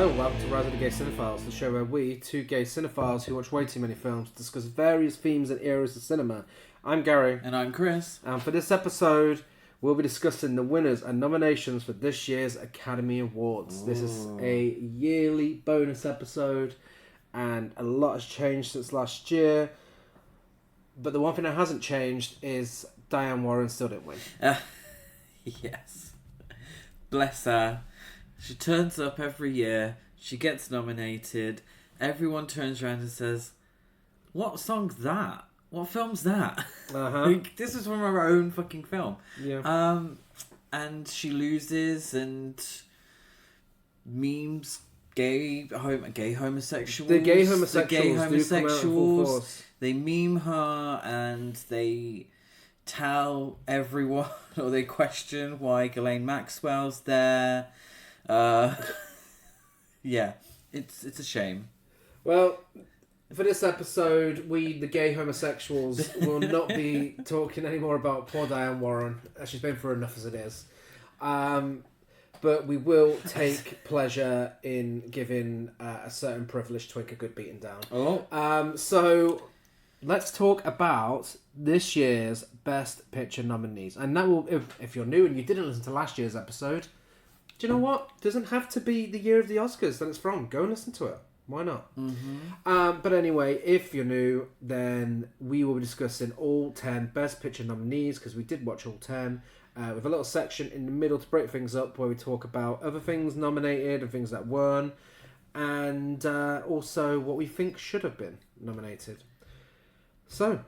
Hello, welcome to Rise of the Gay Cinephiles, the show where we, two gay cinephiles who watch way too many films, discuss various themes and eras of cinema. I'm Gary. And I'm Chris. And for this episode, we'll be discussing the winners and nominations for this year's Academy Awards. Ooh. This is a yearly bonus episode, and a lot has changed since last year. But the one thing that hasn't changed is Diane Warren still didn't win. Yes. Bless her. She turns up every year. She gets nominated. Everyone turns around and says, "What song's that? What film's that?" Like, this is from her own fucking film. Yeah. And she loses and memes gay homosexuals. The gay homosexuals do come out in full force. They meme her and they tell everyone, or they question why Ghislaine Maxwell's there. Yeah, it's a shame. Well, for this episode, we, the gay homosexuals, will not be talking anymore about poor Diane Warren. She's been through enough as it is. But we will take pleasure in giving a certain privileged twink a good beating down. Oh. So let's talk about this year's Best Picture nominees. And that will, if you're new and you didn't listen to last year's episode, do you know what? It doesn't have to be the year of the Oscars that it's from. Go and listen to it. Why not? Mm-hmm. But anyway, if you're new, then we will be discussing all 10 Best Picture nominees, because we did watch all 10, with a little section in the middle to break things up where we talk about other things nominated and things that weren't, and also what we think should have been nominated. So,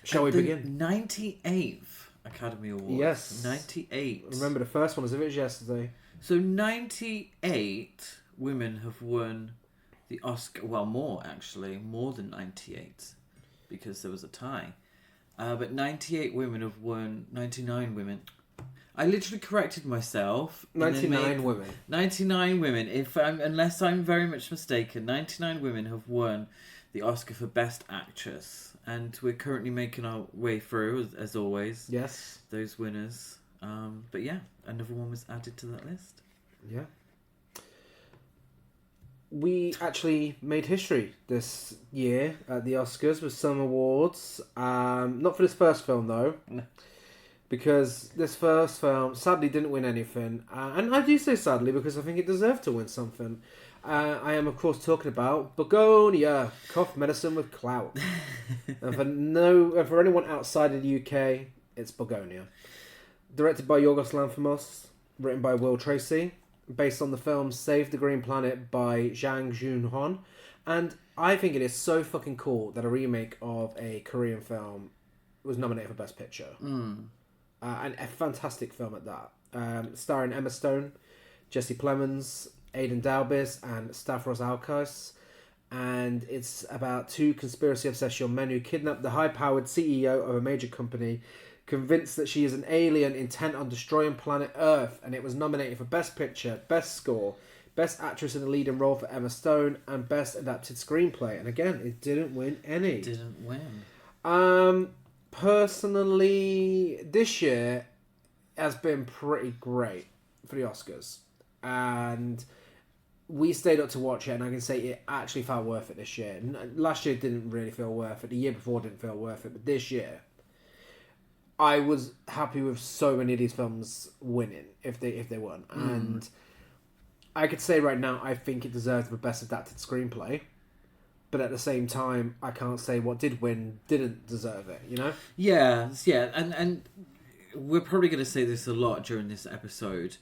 shall we begin? 98th Academy Awards. Yes. 98. Remember the first one as if it was yesterday. So 98 women have won the Oscar. Well, more than 98, because there was a tie. But 98 women have won. 99 women. I literally corrected myself. 99 women. 99 women. Unless I'm very much mistaken, 99 women have won the Oscar for Best Actress. And we're currently making our way through, as always. Yes. Those winners. But yeah, another one was added to that list. Yeah. We actually made history this year at the Oscars with some awards. Not for this first film, though. No. Because this first film sadly didn't win anything. And I do say sadly because I think it deserved to win something. I am, of course, talking about Bugonia, cough medicine with clout. And for anyone outside of the UK, it's Bugonia. Directed by Yorgos Lanthimos, written by Will Tracy, based on the film Save the Green Planet by Zhang Junhong. And I think it is so fucking cool that a remake of a Korean film was nominated for Best Picture. And a fantastic film at that. Starring Emma Stone, Jesse Plemons, Aidan Dalbis, and Stavros Alkis. And it's about two conspiracy-obsessed young men who kidnap the high-powered CEO of a major company, convinced that she is an alien intent on destroying planet Earth. And it was nominated for Best Picture, Best Score, Best Actress in a Leading Role for Emma Stone, and Best Adapted Screenplay. And again, it didn't win any. It didn't win. Personally, this year has been pretty great for the Oscars. And we stayed up to watch it, and I can say it actually felt worth it this year. Last year didn't really feel worth it. The year before didn't feel worth it. But this year, I was happy with so many of these films winning, if they won. And I could say right now, I think it deserves the Best Adapted Screenplay. But at the same time, I can't say what did win didn't deserve it, you know? Yeah. And we're probably going to say this a lot during this episode,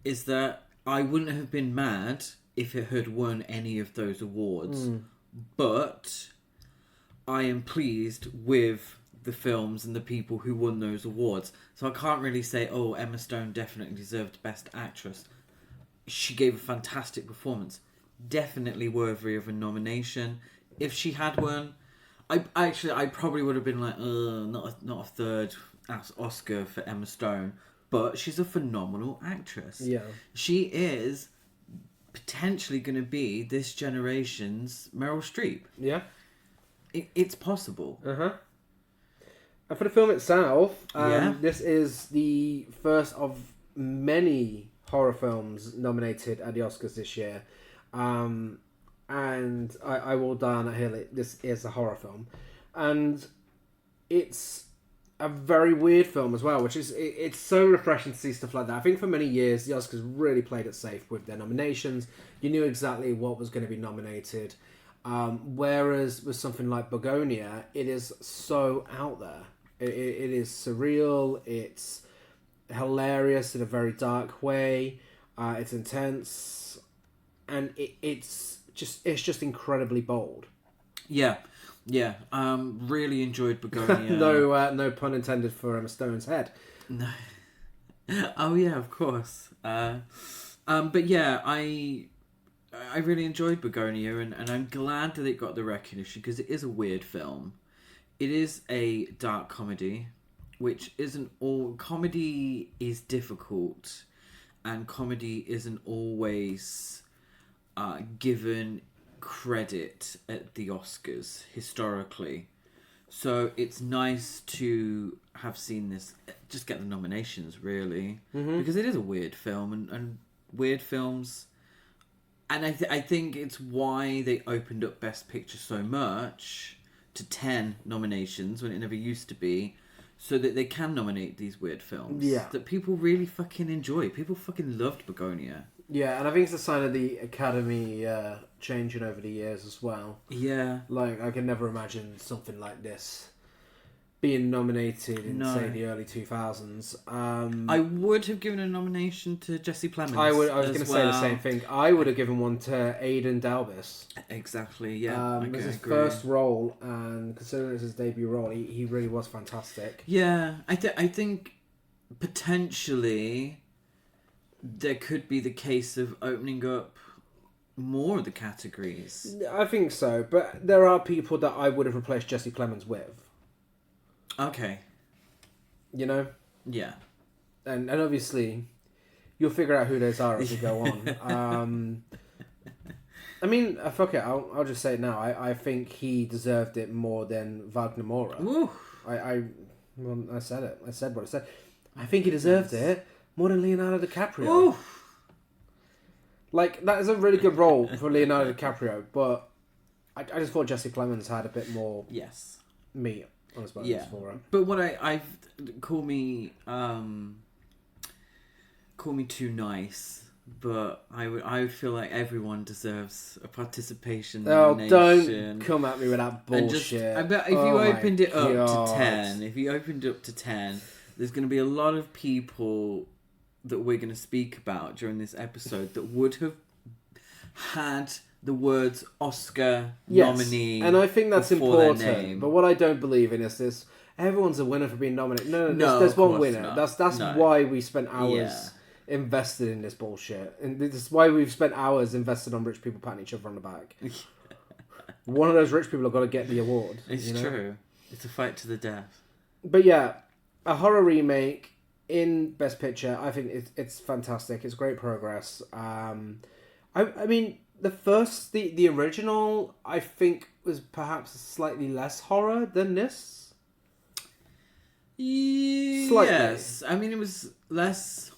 is that I wouldn't have been mad if it had won any of those awards. But I am pleased with the films and the people who won those awards. So I can't really say, oh, Emma Stone definitely deserved Best Actress. She gave a fantastic performance. Definitely worthy of a nomination. If she had won, I probably would have been like, not a third Oscar for Emma Stone. But she's a phenomenal actress. Yeah. She is potentially going to be this generation's Meryl Streep. Yeah. It's possible. And for the film itself, this is the first of many horror films nominated at the Oscars this year. And I will die on that hill. This is a horror film. And it's a very weird film as well, which is it's so refreshing to see stuff like that. I think for many years the Oscars really played it safe with their nominations. You knew exactly what was going to be nominated, whereas with something like Bugonia, it is so out there. It is surreal. It's hilarious in a very dark way. It's intense, and it's just incredibly bold. Yeah. Really enjoyed Bugonia. No pun intended for Emma Stone's head. No. Oh yeah, of course. But yeah, I really enjoyed Bugonia, and I'm glad that it got the recognition because it is a weird film. It is a dark comedy, which isn't all... Comedy is difficult, and comedy isn't always given credit at the Oscars historically. So it's nice to have seen this just get the nominations, really. Mm-hmm. Because it is a weird film, and weird films... And I think it's why they opened up Best Picture so much to 10 nominations when it never used to be, so that they can nominate these weird films that people really fucking enjoy. People fucking loved Bugonia. Yeah, and I think it's a sign of the Academy changing over the years as well. Yeah. Like, I can never imagine something like this being nominated in, say, the early 2000s. I would have given a nomination to Jesse Plemons. I was going to say the same thing. I would have given one to Aidan Dalbis. Exactly, yeah. It was his first role, and considering it was his debut role, he really was fantastic. Yeah, I think potentially there could be the case of opening up more of the categories. I think so, but there are people that I would have replaced Jesse Plemons with. Okay. You know? Yeah. And obviously, you'll figure out who those are as we go on. I mean, fuck it, I'll just say it now. I think he deserved it more than Wagner Moura. Ooh. I said it. I said what I said. I think he deserved it more than Leonardo DiCaprio. Ooh. Like, that is a really good role for Leonardo DiCaprio, but I just thought Jesse Plemons had a bit more meat. Yeah, but what I've call me too nice, but I would feel like everyone deserves a participation nomination. Don't come at me with that bullshit. I bet if you opened it up to 10, there's going to be a lot of people that we're going to speak about during this episode that would have had the words Oscar nominee, and I think that's important. But what I don't believe in is this: everyone's a winner for being nominated. No, there's one winner. Not. That's why we spent hours invested in this bullshit, and this is why we've spent hours invested on rich people patting each other on the back. One of those rich people have got to get the award. It's true. It's a fight to the death. But yeah, a horror remake in Best Picture. I think it's fantastic. It's great progress. I mean. The original, I think, was perhaps slightly less horror than this. Slightly. Yes. I mean, it was less...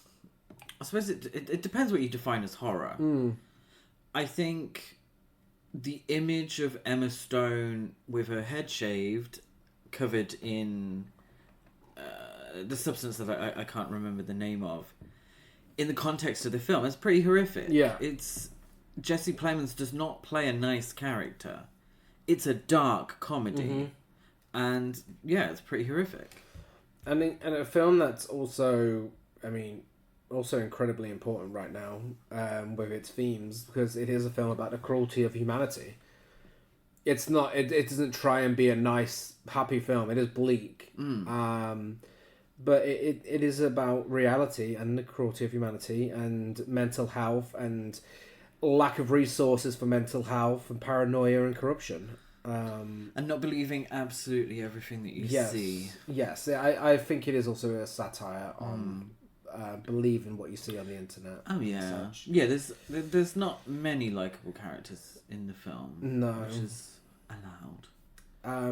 I suppose it depends what you define as horror. I think the image of Emma Stone with her head shaved, covered in the substance that I can't remember the name of, in the context of the film, it's pretty horrific. Yeah. Jesse Plemons does not play a nice character. It's a dark comedy. And, yeah, it's pretty horrific. And a film that's also incredibly important right now with its themes, because it is a film about the cruelty of humanity. It's not... It doesn't try and be a nice, happy film. It is bleak. But it is about reality and the cruelty of humanity and mental health and... lack of resources for mental health and paranoia and corruption. And not believing absolutely everything that you see. Yes, I think it is also a satire on believing what you see on the internet. Oh, yeah. Yeah, there's not many likeable characters in the film. No. Which is allowed.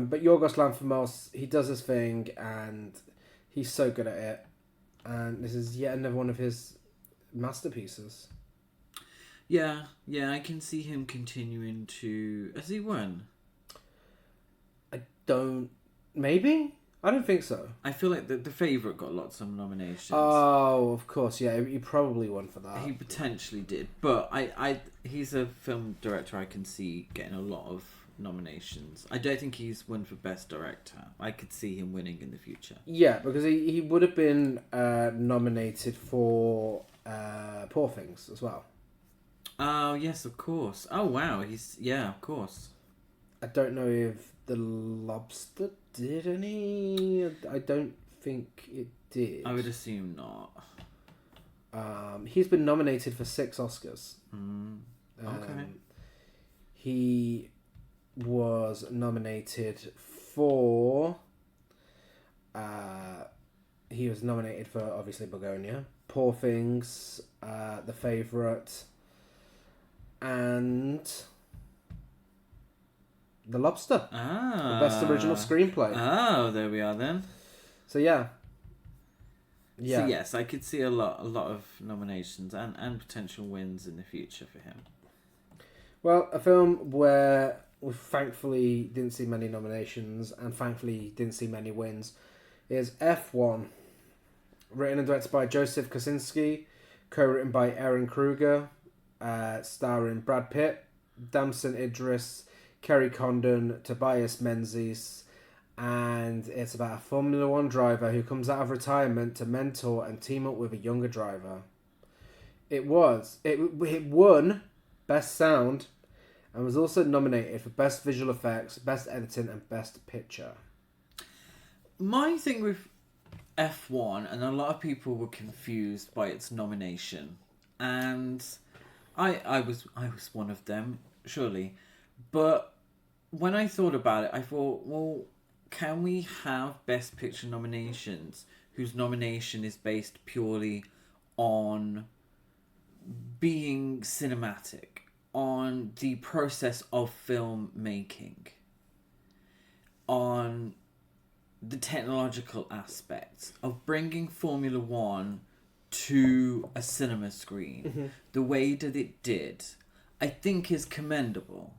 But Yorgos Lanthimos, he does his thing and he's so good at it. And this is yet another one of his masterpieces. Yeah, I can see him continuing to... Has he won? Maybe? I don't think so. I feel like the Favourite got lots of nominations. Oh, of course, yeah. He probably won for that. He potentially did. But he's a film director I can see getting a lot of nominations. I don't think he's won for Best Director. I could see him winning in the future. Yeah, because he would have been nominated for Poor Things as well. Oh, yes, of course. Oh, wow. Yeah, of course. I don't know if The Lobster did any. I don't think it did. I would assume not. He's been nominated for 6 Oscars. Okay. He was nominated for... he was nominated for, obviously, Bugonia, Poor Things, The Favourite, and The Lobster. Ah. The Best Original Screenplay. Oh, there we are then. So, yeah. So, yes, I could see a lot of nominations and potential wins in the future for him. Well, a film where we thankfully didn't see many nominations and thankfully didn't see many wins is F1. Written and directed by Joseph Kosinski, co-written by Aaron Kruger, starring Brad Pitt, Damson Idris, Kerry Condon, Tobias Menzies, and it's about a Formula One driver who comes out of retirement to mentor and team up with a younger driver. It won Best Sound and was also nominated for Best Visual Effects, Best Editing, and Best Picture. My thing with F1, and a lot of people were confused by its nomination, and I was one of them, surely. But when I thought about it, I thought, well, can we have Best Picture nominations whose nomination is based purely on being cinematic, on the process of filmmaking, on the technological aspects of bringing Formula One to a cinema screen, the way that it did, I think is commendable.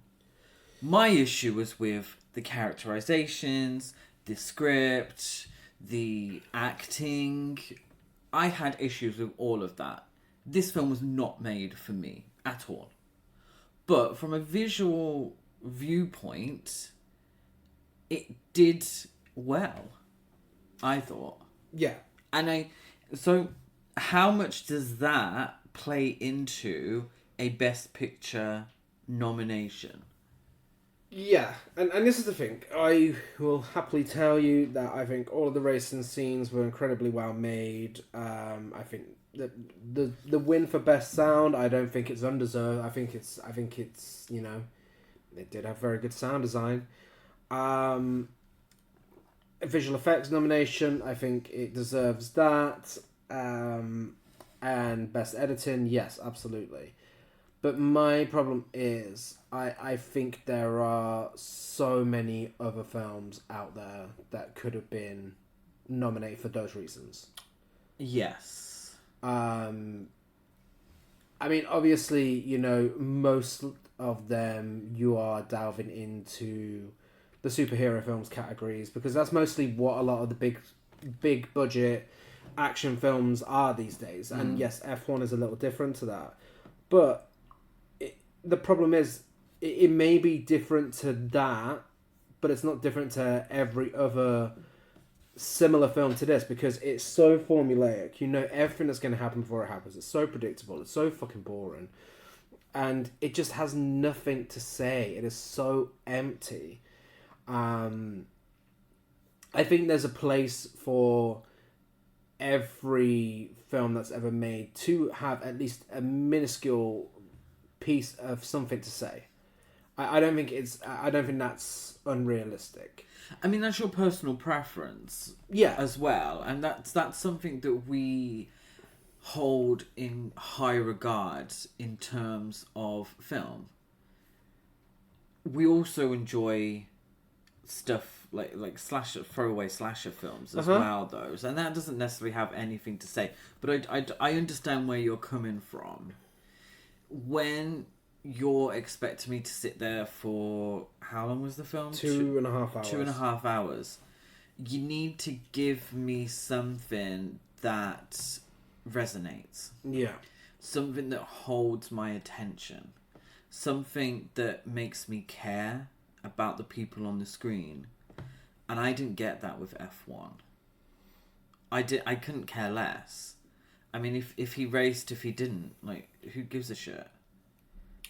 My issue was with the characterizations, the script, the acting. I had issues with all of that. This film was not made for me at all. But from a visual viewpoint, it did well, I thought. Yeah. So how much does that play into a Best Picture nomination? Yeah, and this is the thing. I will happily tell you that I think all of the racing scenes were incredibly well made. I think the win for Best Sound, I don't think it's undeserved. I think it's it did have very good sound design. Visual effects nomination, I think it deserves that. And Best Editing, yes, absolutely. But my problem is, I think there are so many other films out there that could have been nominated for those reasons. Yes. I mean, obviously, most of them you are delving into the superhero films categories because that's mostly what a lot of the big budget action films are these days. And yes, F1 is a little different to that. But the problem is, it may be different to that, but it's not different to every other similar film to this because it's so formulaic. You know everything that's going to happen before it happens. It's so predictable. It's so fucking boring. And it just has nothing to say. It is so empty. I think there's a place for every film that's ever made to have at least a minuscule piece of something to say. I don't think that's unrealistic. I mean, that's your personal preference, yeah, as well, and that's something that we hold in high regard in terms of film. We also enjoy stuff like throwaway slasher films as well, though, and that doesn't necessarily have anything to say. But I understand where you're coming from when you're expecting me to sit there for how long was the film? 2.5 hours. 2.5 hours. You need to give me something that resonates. Yeah. Something that holds my attention. Something that makes me care about the people on the screen. And I didn't get that with F1. I couldn't care less. I mean, if he raced, if he didn't, like, who gives a shit?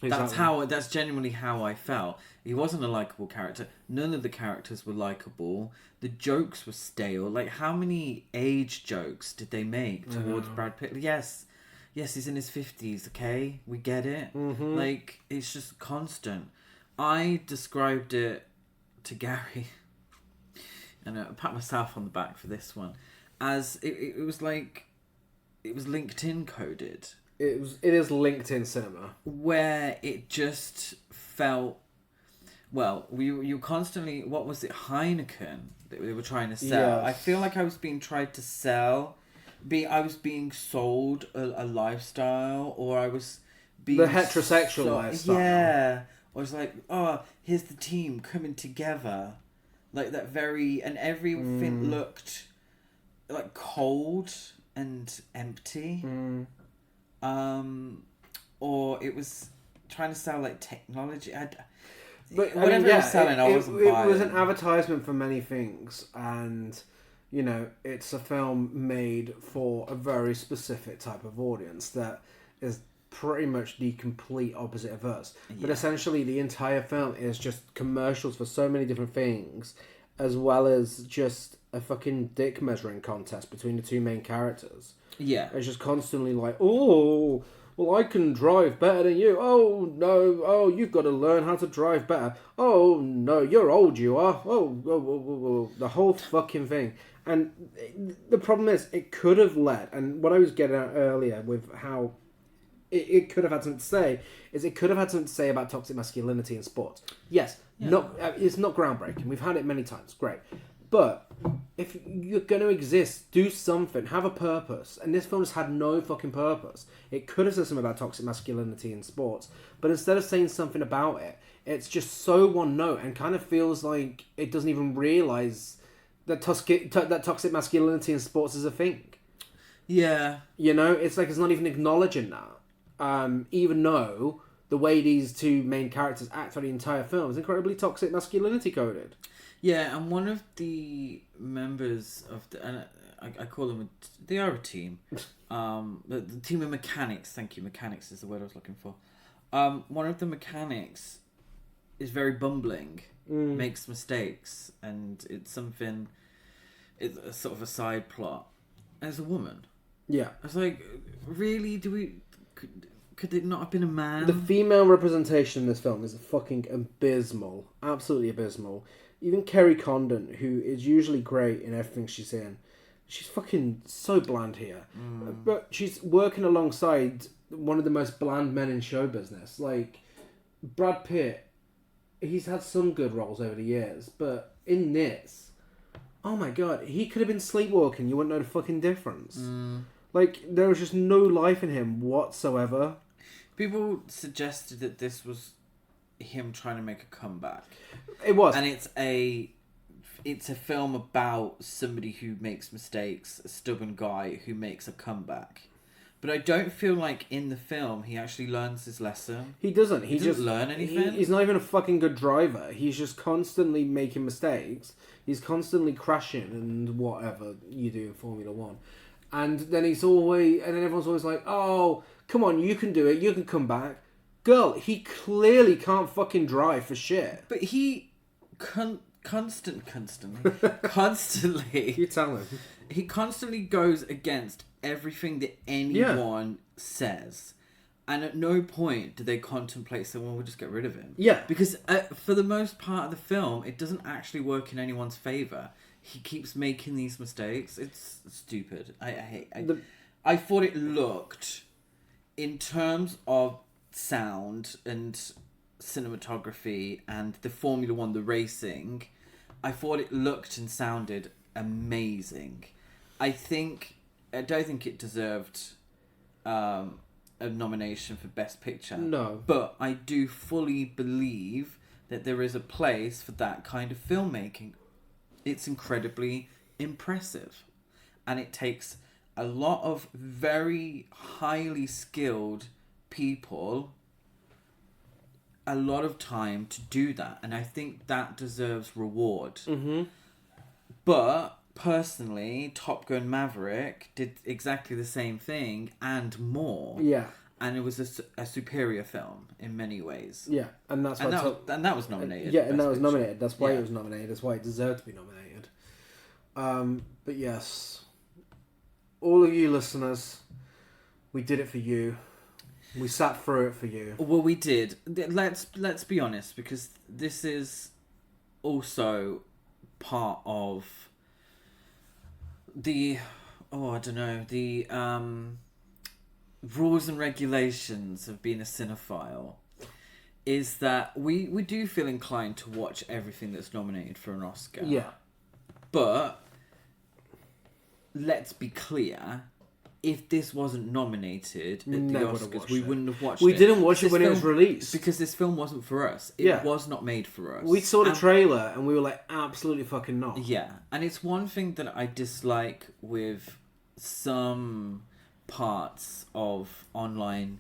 Exactly. That's genuinely how I felt. He wasn't a likable character. None of the characters were likable. The jokes were stale. Like, how many age jokes did they make towards Brad Pitt? Yes, he's in his 50s, okay? We get it. Mm-hmm. Like, it's just constant. I described it to Gary, and I pat myself on the back for this one, as it was like, it was LinkedIn coded. It is LinkedIn cinema. Where it just felt, well, you constantly, what was it, Heineken that they were trying to sell? Yes. I feel like I was being tried to sell, I was being sold a lifestyle, or I was being... The heterosexual lifestyle. Yeah. I was like, oh, here's the team coming together. Like that and everything looked like cold and empty. Or it was trying to sell like technology. Whatever it was selling, I wasn't buying. It was an advertisement for many things, and you know, it's a film made for a very specific type of audience that is pretty much the complete opposite of us. Yeah. But essentially, the entire film is just commercials for so many different things, as well as just a fucking dick measuring contest between the two main characters. Yeah. It's just constantly like, oh, well, I can drive better than you. Oh, no. Oh, you've got to learn how to drive better. Oh, no, you're old, you are. Oh. The whole fucking thing. And the problem is, it could have led, and what I was getting at earlier with how it could have had something to say, is it could have had something to say about toxic masculinity in sports. Yes, it's not groundbreaking. We've had it many times. Great. But if you're going to exist, do something. Have a purpose. And this film just had no fucking purpose. It could have said something about toxic masculinity in sports. But instead of saying something about it, it's just so one note and kind of feels like it doesn't even realise that toxic masculinity in sports is a thing. Yeah. You know, it's like it's not even acknowledging that. Even though the way these two main characters act throughout the entire film is incredibly toxic masculinity coded. Yeah, and one of the members of and I call them, they are a team. The team of mechanics, thank you, mechanics is the word I was looking for. One of the mechanics is very bumbling, makes mistakes, and it's a sort of a side plot. And it's a woman. Yeah. I was like, really? Could it not have been a man? The female representation in this film is fucking abysmal. Absolutely abysmal. Even Kerry Condon, who is usually great in everything she's in, she's fucking so bland here. But she's working alongside one of the most bland men in show business. Like, Brad Pitt, he's had some good roles over the years, but in this, oh my god, he could have been sleepwalking. You wouldn't know the fucking difference. Like, there was just no life in him whatsoever. People suggested that this was him trying to make a comeback. It was. And it's a film about somebody who makes mistakes, a stubborn guy who makes a comeback. But I don't feel like in the film he actually learns his lesson. He doesn't. He doesn't learn anything. He's not even a fucking good driver. He's just constantly making mistakes. He's constantly crashing and whatever you do in Formula 1. And then everyone's always like, oh, come on, you can do it. You can come back. Girl, he clearly can't fucking drive for shit. But he constantly. You tell him. He constantly goes against everything that anyone says. And at no point do they contemplate saying, well, we'll just get rid of him. Yeah. Because for the most part of the film, it doesn't actually work in anyone's favour. He keeps making these mistakes. It's stupid. I thought it looked, in terms of sound and cinematography and the Formula 1, the racing, I thought it looked and sounded amazing. I don't think it deserved a nomination for Best Picture. No. But I do fully believe that there is a place for that kind of filmmaking. It's incredibly impressive. And it takes a lot of very highly skilled people a lot of time to do that. And I think that deserves reward. Mm-hmm. But personally, Top Gun Maverick did exactly the same thing and more. Yeah. And it was a superior film in many ways. Yeah, and that's why that was nominated. Yeah, and that was nominated. That's why Yeah. it was nominated. That's why it deserved to be nominated. But yes, all of you listeners, we did it for you. We sat through it for you. Well, we did. Let's be honest, because this is also part of the rules and regulations of being a cinephile. Is that we do feel inclined to watch everything that's nominated for an Oscar. Yeah. But let's be clear, if this wasn't nominated at the Oscars, we wouldn't have watched it. We didn't watch it when it was released. Because this film wasn't for us. It was not made for us. We saw the trailer and we were like, absolutely fucking not. Yeah. And it's one thing that I dislike with some parts of online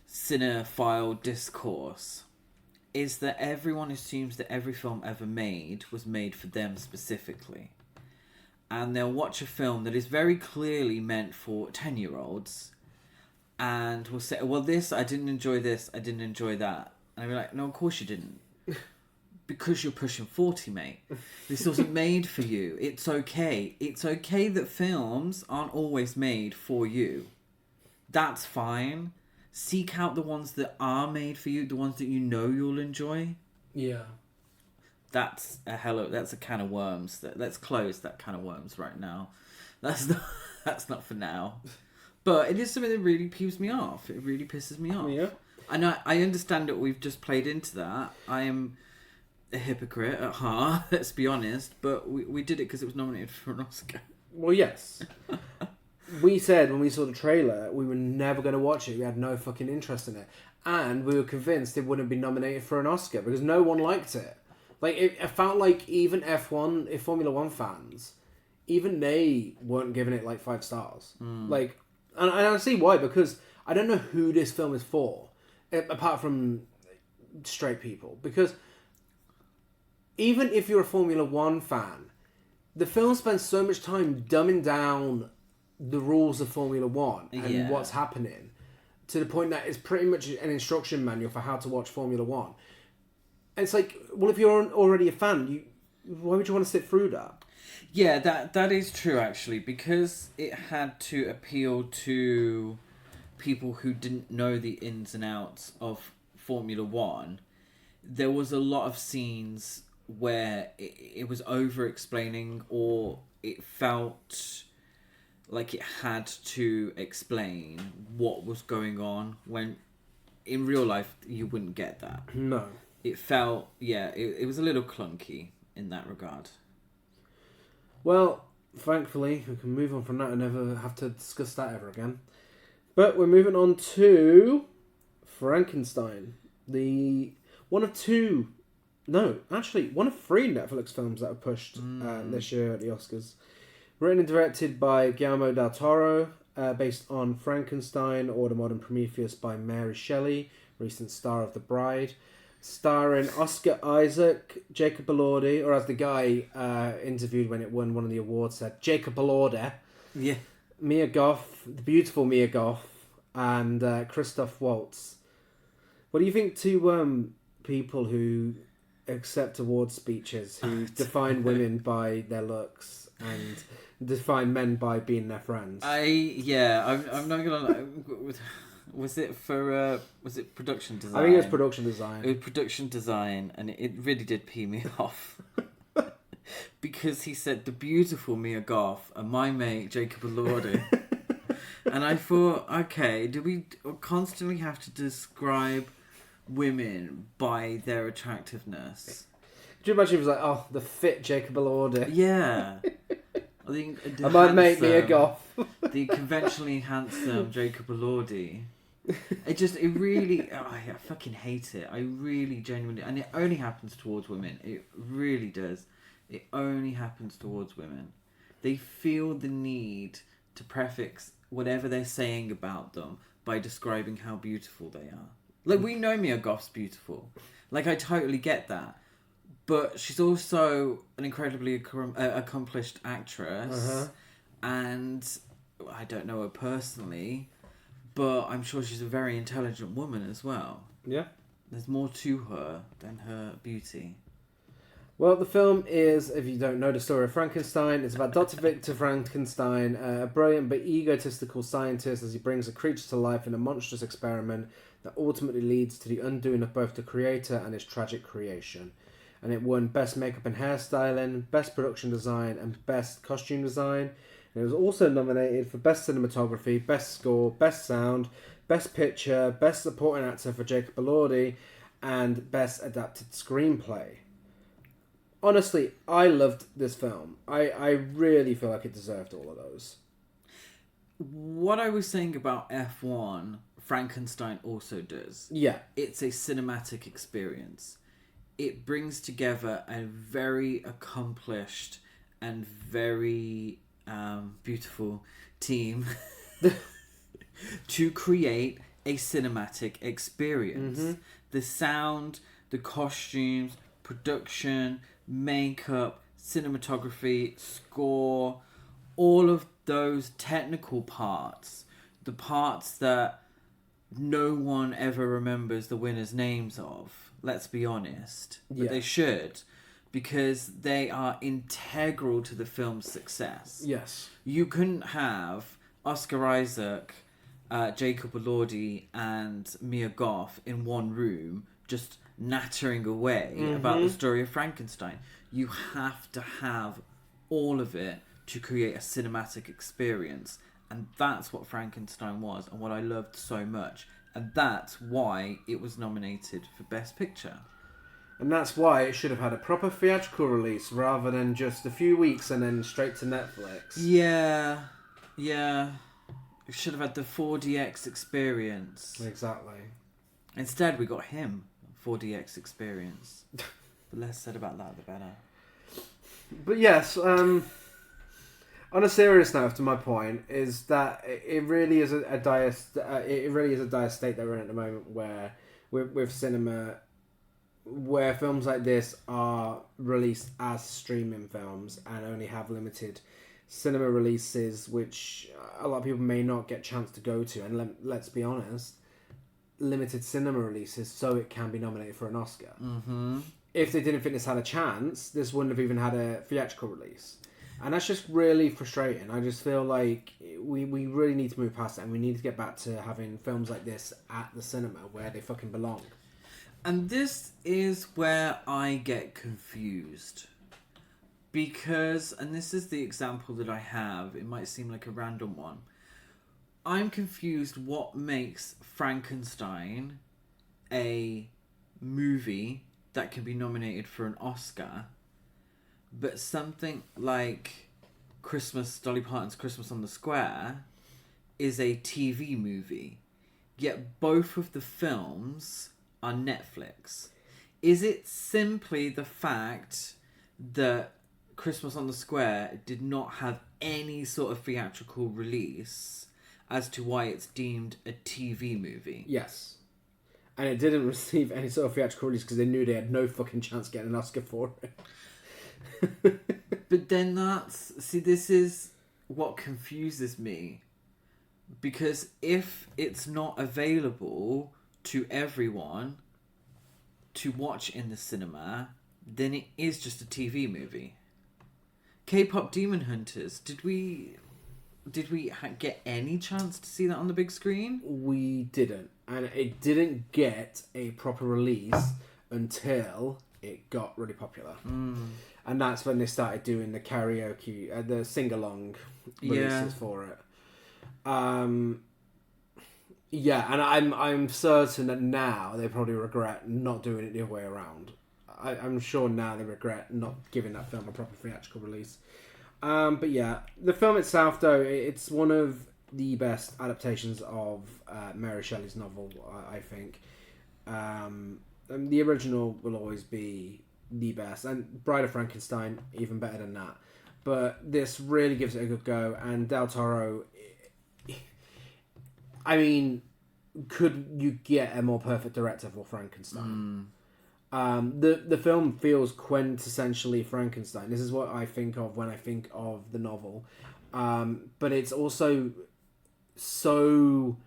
cinephile discourse is that everyone assumes that every film ever made was made for them specifically. And they'll watch a film that is very clearly meant for 10-year-olds and will say, well, I didn't enjoy this, I didn't enjoy that. And I'll be like, no, of course you didn't. Because you're pushing 40, mate. This wasn't made for you. It's okay. It's okay that films aren't always made for you. That's fine. Seek out the ones that are made for you, the ones that you know you'll enjoy. Yeah. That's a can of worms. Let's close that can of worms right now. That's not for now. But it is something that really peeves me off. It really pisses me off. Yeah. And I understand that we've just played into that. I am a hypocrite at heart, let's be honest. But we did it because it was nominated for an Oscar. Well, yes. We said when we saw the trailer, we were never going to watch it. We had no fucking interest in it. And we were convinced it wouldn't be nominated for an Oscar because no one liked it. Like, it felt like even F1, Formula 1 fans, even they weren't giving it, 5 stars. Like, and I see why, because I don't know who this film is for, apart from straight people. Because even if you're a Formula 1 fan, the film spends so much time dumbing down the rules of Formula 1 and what's happening to the point that it's pretty much an instruction manual for how to watch Formula 1. And it's like, well, if you're already a fan, why would you want to sit through that? Yeah, that is true, actually, because it had to appeal to people who didn't know the ins and outs of Formula 1. There was a lot of scenes where it was over-explaining, or it felt like it had to explain what was going on, when in real life you wouldn't get that. No. It felt, it was a little clunky in that regard. Well, thankfully, we can move on from that and never have to discuss that ever again. But we're moving on to Frankenstein. One of 3 Netflix films that were pushed this year at the Oscars. Written and directed by Guillermo del Toro, based on Frankenstein or The Modern Prometheus by Mary Shelley, recent star of The Bride. Starring Oscar Isaac, Jacob Elordi, or as the guy interviewed when it won one of the awards said, Jacob Elordi. Yeah. Mia Goth, the beautiful Mia Goth, and Christoph Waltz. What do you think to people who accept award speeches, who define women by their looks and define men by being their friends? I'm not gonna lie. Was it production design? I think it was production design. It was production design, and it really did pee me off. Because he said, the beautiful Mia Goth and my mate Jacob Elordi. And I thought, okay, do we constantly have to describe women by their attractiveness? you imagine he was like, oh, the fit Jacob Elordi. Yeah. I might make me a goth. The conventionally handsome Jacob Elordi. I fucking hate it. I really genuinely, and it only happens towards women. It really does. It only happens towards women. They feel the need to prefix whatever they're saying about them by describing how beautiful they are. Like, we know Mia Goth's beautiful. Like, I totally get that. But she's also an incredibly accomplished actress. Uh-huh. And I don't know her personally, but I'm sure she's a very intelligent woman as well. Yeah. There's more to her than her beauty. Well, the film is, if you don't know the story of Frankenstein, it's about Dr. Victor Frankenstein, a brilliant but egotistical scientist as he brings a creature to life in a monstrous experiment that ultimately leads to the undoing of both the creator and his tragic creation. And it won Best Makeup and Hairstyling, Best Production Design, and Best Costume Design. And it was also nominated for Best Cinematography, Best Score, Best Sound, Best Picture, Best Supporting Actor for Jacob Elordi, and Best Adapted Screenplay. Honestly, I loved this film. I really feel like it deserved all of those. What I was saying about F1, Frankenstein also does. Yeah. It's a cinematic experience. It brings together a very accomplished and very beautiful team to create a cinematic experience. Mm-hmm. The sound, the costumes, production, makeup, cinematography, score, all of those technical parts, the parts that no one ever remembers the winners' names of, let's be honest, but they should, because they are integral to the film's success. Yes. You couldn't have Oscar Isaac, Jacob Elordi, and Mia Goth in one room just nattering away about the story of Frankenstein. You have to have all of it to create a cinematic experience, and that's what Frankenstein was, and what I loved so much, and that's why it was nominated for Best Picture. And that's why it should have had a proper theatrical release rather than just a few weeks and then straight to Netflix. Yeah. It should have had the 4DX experience. Exactly. Instead, we got him. 4DX experience. The less said about that, the better. But yes, on a serious note, to my point is that it really is a dire state that we're in at the moment, where with cinema, where films like this are released as streaming films and only have limited cinema releases, which a lot of people may not get a chance to go to, and let's be honest, limited cinema releases so it can be nominated for an Oscar. Mm-hmm. If they didn't think this had a chance, this wouldn't have even had a theatrical release. And that's just really frustrating. I just feel like we really need to move past it, and we need to get back to having films like this at the cinema where they fucking belong. And this is where I get confused. Because, and this is the example that I have, it might seem like a random one. I'm confused what makes Frankenstein a movie that can be nominated for an Oscar, but something like Dolly Parton's Christmas on the Square is a TV movie. Yet both of the films are Netflix. Is it simply the fact that Christmas on the Square did not have any sort of theatrical release as to why it's deemed a TV movie? Yes. And it didn't receive any sort of theatrical release because they knew they had no fucking chance getting an Oscar for it. But then this is what confuses me. Because if it's not available to everyone to watch in the cinema, then it is just a TV movie. K-pop Demon Hunters, did we get any chance to see that on the big screen? We didn't. And it didn't get a proper release until it got really popular. And that's when they started doing the karaoke, the sing-along releases for it. Yeah, and I'm certain that now they probably regret not doing it the other way around. I'm sure now they regret not giving that film a proper theatrical release. But yeah, the film itself, though, it's one of the best adaptations of Mary Shelley's novel, I think. And the original will always be the best, and Bride of Frankenstein even better than that. But this really gives it a good go, and Del Toro, I mean, could you get a more perfect director for Frankenstein? The film feels quintessentially Frankenstein. This is what I think of when I think of the novel. But it's also so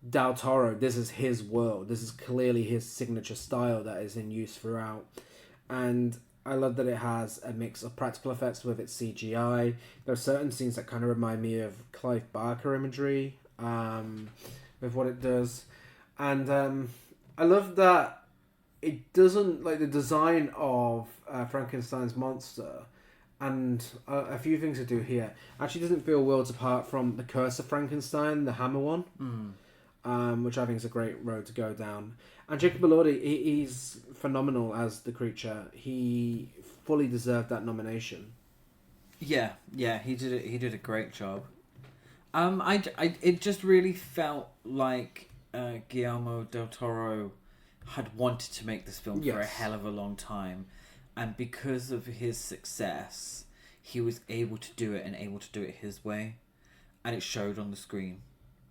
Del Toro. This is his world. This is clearly his signature style that is in use throughout. And I love that it has a mix of practical effects with its CGI. There are certain scenes that kind of remind me of Clive Barker imagery with what it does. And I love that it doesn't, like, the design of Frankenstein's monster and a few things to do here actually doesn't feel worlds apart from the Curse of Frankenstein, the Hammer one, which I think is a great road to go down. And Jacob Elordi, he's phenomenal as the creature. He fully deserved that nomination. Yeah, he did a great job. It just really felt like Guillermo del Toro had wanted to make this film for a hell of a long time, and because of his success, he was able to do it and able to do it his way, and it showed on the screen.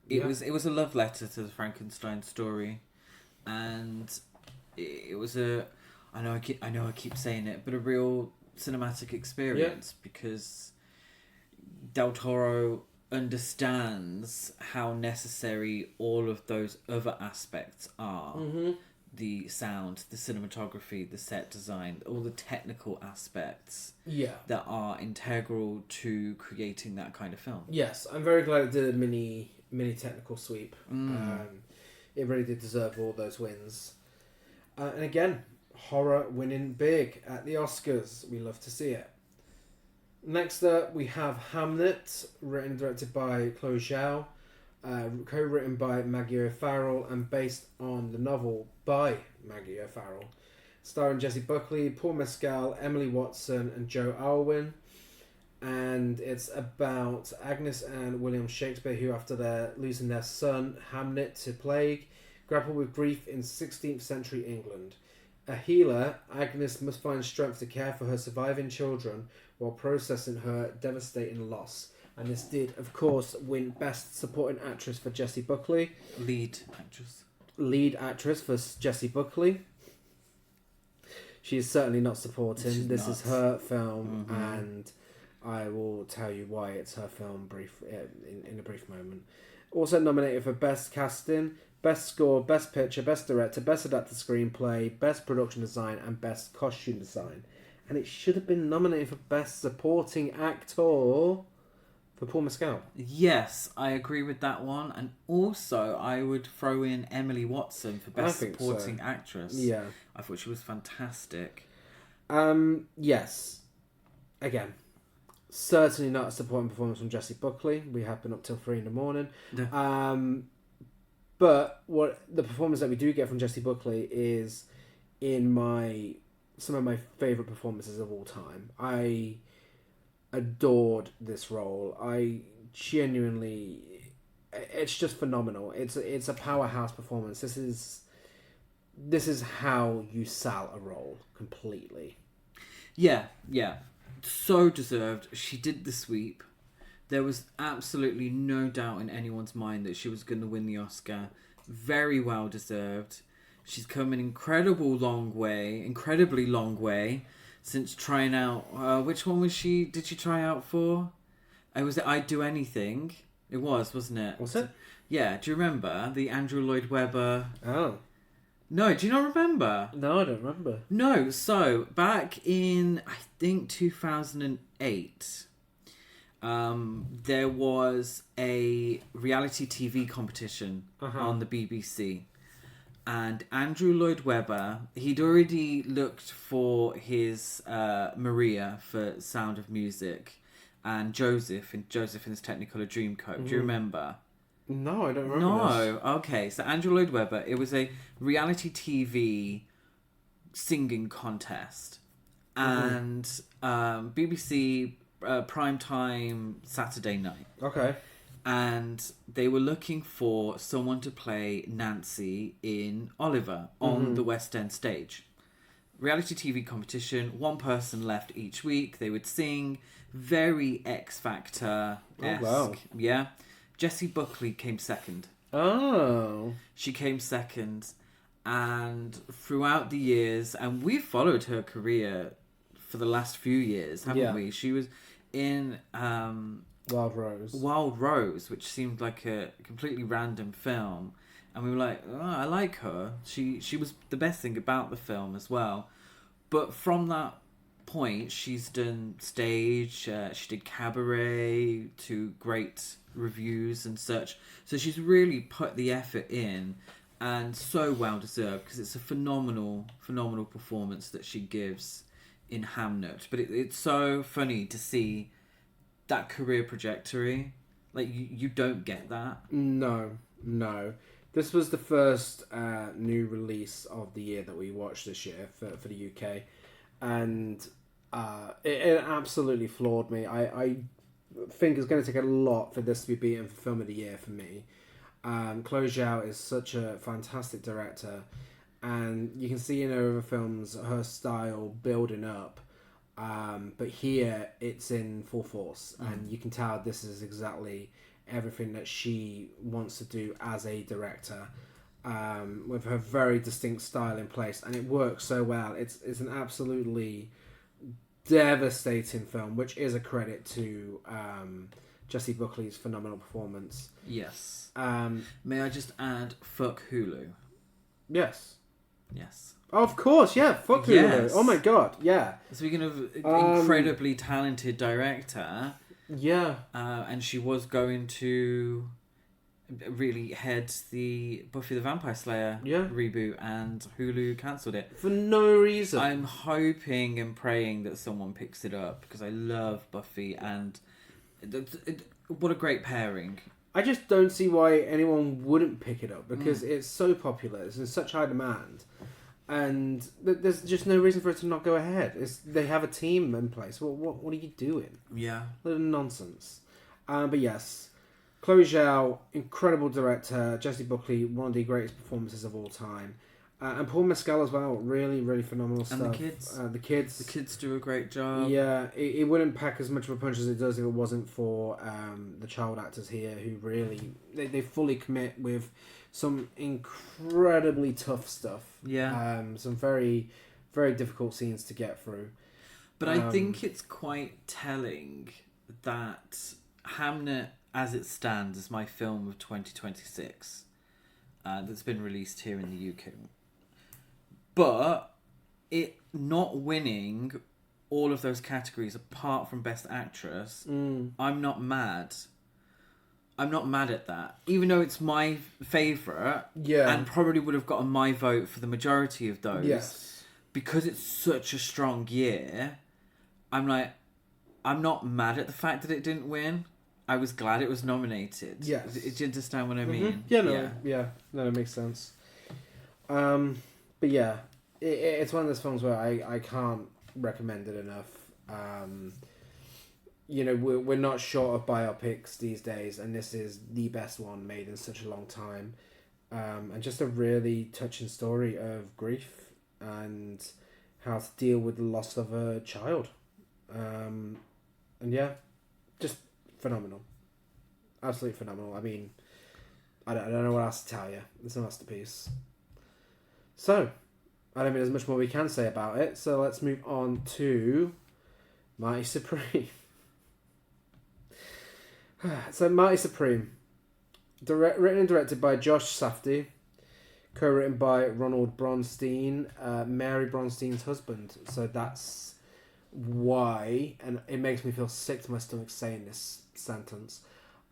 It was a love letter to the Frankenstein story, and it was I know I keep saying it, but a real cinematic experience because Del Toro understands how necessary all of those other aspects are. The sound, the cinematography, the set design, all the technical aspects that are integral to creating that kind of film. Yes, I'm very glad it did a mini technical sweep. It really did deserve all those wins. And again, horror winning big at the Oscars. We love to see it. Next up, we have Hamnet, written and directed by Chloe Zhao, co-written by Maggie O'Farrell and based on the novel by Maggie O'Farrell. Starring Jessie Buckley, Paul Mescal, Emily Watson and Joe Alwyn. And it's about Agnes and William Shakespeare, who, after losing their son Hamnet to plague, grapple with grief in 16th century England. A healer, Agnes must find strength to care for her surviving children while processing her devastating loss. And this did, of course, win Best Supporting Actress for Jessie Buckley. Lead actress for Jessie Buckley. She is certainly not supporting. This is her film, and I will tell you why it's her film in a brief moment. Also nominated for Best Casting, Best Score, Best Picture, Best Director, Best Adapted Screenplay, Best Production Design, and Best Costume Design. And it should have been nominated for Best Supporting Actor for Paul Mescal. Yes, I agree with that one. And also, I would throw in Emily Watson for Best Supporting Actress. Yeah. I thought she was fantastic. Yes. Again, certainly not a supporting performance from Jessie Buckley. We have been up till 3 a.m. Yeah. But what the performance that we do get from Jessie Buckley is some of my favourite performances of all time. I adored this role. I genuinely, it's just phenomenal. It's a powerhouse performance. This is how you sell a role completely. Yeah. So deserved. She did the sweep. There was absolutely no doubt in anyone's mind that she was going to win the Oscar. Very well deserved. She's come an incredibly long way since trying out... which one did she try out for? Was it I'd Do Anything? It wasn't it? Was it? Yeah, do you remember? The Andrew Lloyd Webber... Oh. No, do you not remember? No, I don't remember. No, so back in, I think, 2008... there was a reality TV competition on the BBC, and Andrew Lloyd Webber, he'd already looked for his Maria for Sound of Music, and Joseph in his Technicolor Dreamcoat. Do you remember? No, I don't remember. No, okay. So Andrew Lloyd Webber, it was a reality TV singing contest, and BBC primetime Saturday night. Okay. And they were looking for someone to play Nancy in Oliver on the West End stage. Reality TV competition, one person left each week. They would sing, very X Factor-esque. Oh, wow. Yeah. Jessie Buckley came second. Oh. She came second, and throughout the years, and we've followed her career for the last few years, haven't we? She was in Wild Rose, which seemed like a completely random film, and we were like, oh, I like her. She was the best thing about the film as well. But from that point, she's done stage, she did cabaret to great reviews and such. So she's really put the effort in, and so well deserved, because it's a phenomenal performance that she gives in Hamnet. But it's so funny to see that career trajectory. Like, you don't get that. No. This was the first new release of the year that we watched this year for the UK, and it absolutely floored me. I think it's going to take a lot for this to be beaten for Film of the Year for me. Chloe Zhao is such a fantastic director, and you can see in her other films her style building up. But here it's in full force, and you can tell this is exactly everything that she wants to do as a director, with her very distinct style in place, and it works so well. It's an absolutely devastating film, which is a credit to Jessie Buckley's phenomenal performance. Yes. May I just add, fuck Hulu? Yes. Of course, yeah. Fuck Hulu. Yes. Oh my god, yeah. Speaking of incredibly talented director, yeah, and she was going to really head the Buffy the Vampire Slayer reboot, and Hulu cancelled it for no reason. I'm hoping and praying that someone picks it up, because I love Buffy, and what a great pairing. I just don't see why anyone wouldn't pick it up, because it's so popular, it's in such high demand, and there's just no reason for it to not go ahead. They have a team in place. What are you doing? Yeah. Little nonsense. But yes, Chloe Zhao, incredible director. Jessie Buckley, one of the greatest performances of all time. And Paul Mescal as well, really, really phenomenal stuff. And the kids. The kids do a great job. Yeah, it wouldn't pack as much of a punch as it does if it wasn't for the child actors here, who really, they fully commit with some incredibly tough stuff. Yeah. Some very, very difficult scenes to get through. But I think it's quite telling that Hamnet, as it stands, is my film of 2026 that's been released here in the UK. But it not winning all of those categories apart from Best Actress, I'm not mad. I'm not mad at that. Even though it's my favourite, and probably would have gotten my vote for the majority of those. Yes. Because it's such a strong year, I'm not mad at the fact that it didn't win. I was glad it was nominated. Yes. Do you understand what I mean? No, it makes sense. But yeah, it's one of those films where I can't recommend it enough. We're not short of biopics these days, and this is the best one made in such a long time. And just a really touching story of grief and how to deal with the loss of a child. And yeah, just phenomenal. Absolutely phenomenal. I mean, I don't know what else to tell you. It's a masterpiece. So, I don't think there's much more we can say about it, so let's move on to Marty Supreme. So, Marty Supreme. Written and directed by Josh Safdie. Co-written by Ronald Bronstein, Mary Bronstein's husband. So that's why, and it makes me feel sick to my stomach saying this sentence.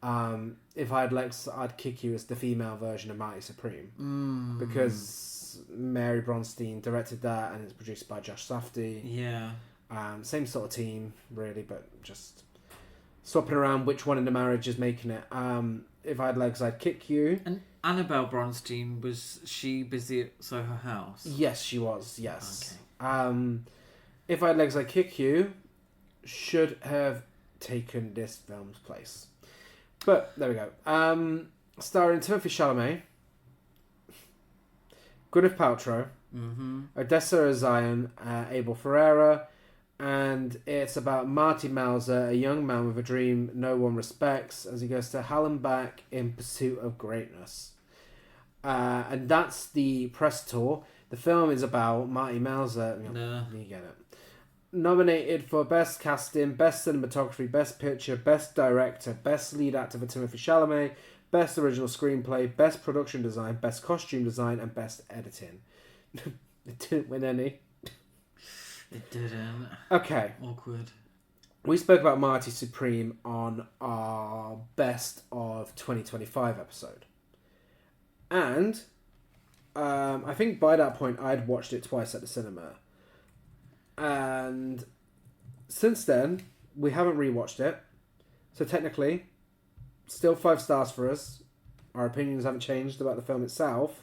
If I had legs, I'd kick you as the female version of Marty Supreme. Because Mary Bronstein directed that, and it's produced by Josh Safdie. Yeah. Same sort of team, really, but just swapping around which one in the marriage is making it. If I had legs, I'd kick you. And Annabelle Bronstein, was she busy at Soho House? Yes, she was. Yes. Okay. If I Had Legs, I'd Kick You should have taken this film's place. But there we go. Starring Timothée Chalamet, Gwyneth Paltrow, Odessa Ozion, Abel Ferreira, and it's about Marty Mauser, a young man with a dream no one respects, as he goes to hell and back in pursuit of greatness. And that's the press tour. The film is about Marty Mauser. You get it. Nominated for Best Casting, Best Cinematography, Best Picture, Best Director, Best Lead Actor for Timothée Chalamet, Best Original Screenplay, Best Production Design, Best Costume Design, and Best Editing. It didn't win any. It didn't. Okay. Awkward. We spoke about Marty Supreme on our Best of 2025 episode. And I think by that point I'd watched it twice at the cinema. And since then, we haven't rewatched it. So technically, still 5 stars for us. Our opinions haven't changed about the film itself.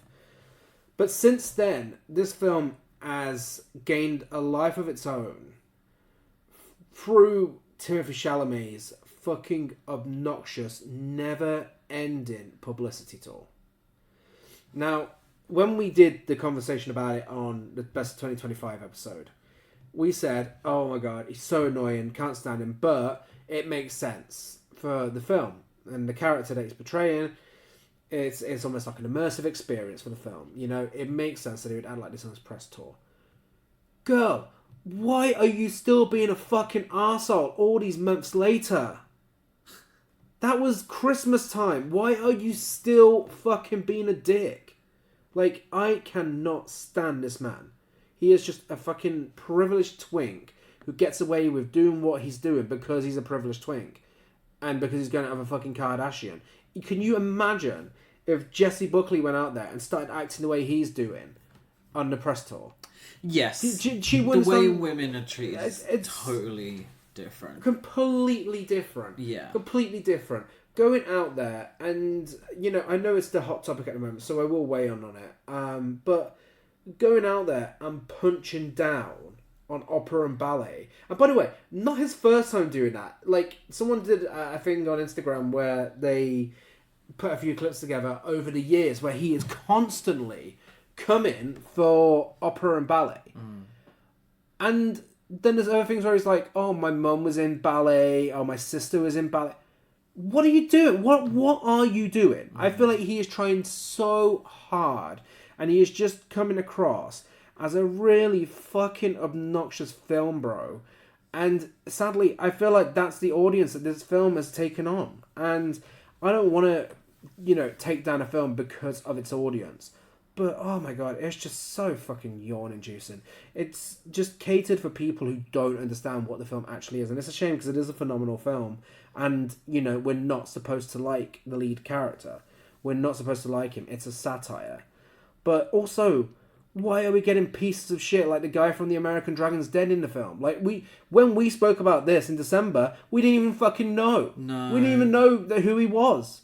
But since then, this film has gained a life of its own through Timothée Chalamet's fucking obnoxious, never-ending publicity tour. Now, when we did the conversation about it on the Best of 2025 episode, we said, oh my god, he's so annoying, can't stand him, but it makes sense for the film. And the character that he's portraying, it's almost like an immersive experience for the film. You know, it makes sense that he would add like this on his press tour. Girl, why are you still being a fucking arsehole all these months later? That was Christmas time. Why are you still fucking being a dick? Like, I cannot stand this man. He is just a fucking privileged twink who gets away with doing what he's doing because he's a privileged twink. And because he's going to have a fucking Kardashian. Can you imagine if Jessie Buckley went out there and started acting the way he's doing on the press tour? Yes. She the way women are treated is totally different. Completely different. Yeah. Completely different. Going out there and, you know, I know it's the hot topic at the moment, so I will weigh on it. But going out there and punching down on opera and ballet. And by the way, not his first time doing that. Like, someone did a thing on Instagram where they put a few clips together over the years where he is constantly coming for opera and ballet. And then there's other things where he's like, oh, my mum was in ballet, or my sister was in ballet. What are you doing? What are you doing? I feel like he is trying so hard, and he is just coming across as a really fucking obnoxious film bro. And sadly, I feel like that's the audience that this film has taken on. And I don't want to, you know, take down a film because of its audience. But, oh my god, it's just so fucking yawn-inducing. It's just catered for people who don't understand what the film actually is. And it's a shame because it is a phenomenal film. And, you know, we're not supposed to like the lead character. We're not supposed to like him. It's a satire. But also, why are we getting pieces of shit like the guy from The American Dragon's Den in the film? Like, when we spoke about this in December, we didn't even fucking know. No. We didn't even know who he was.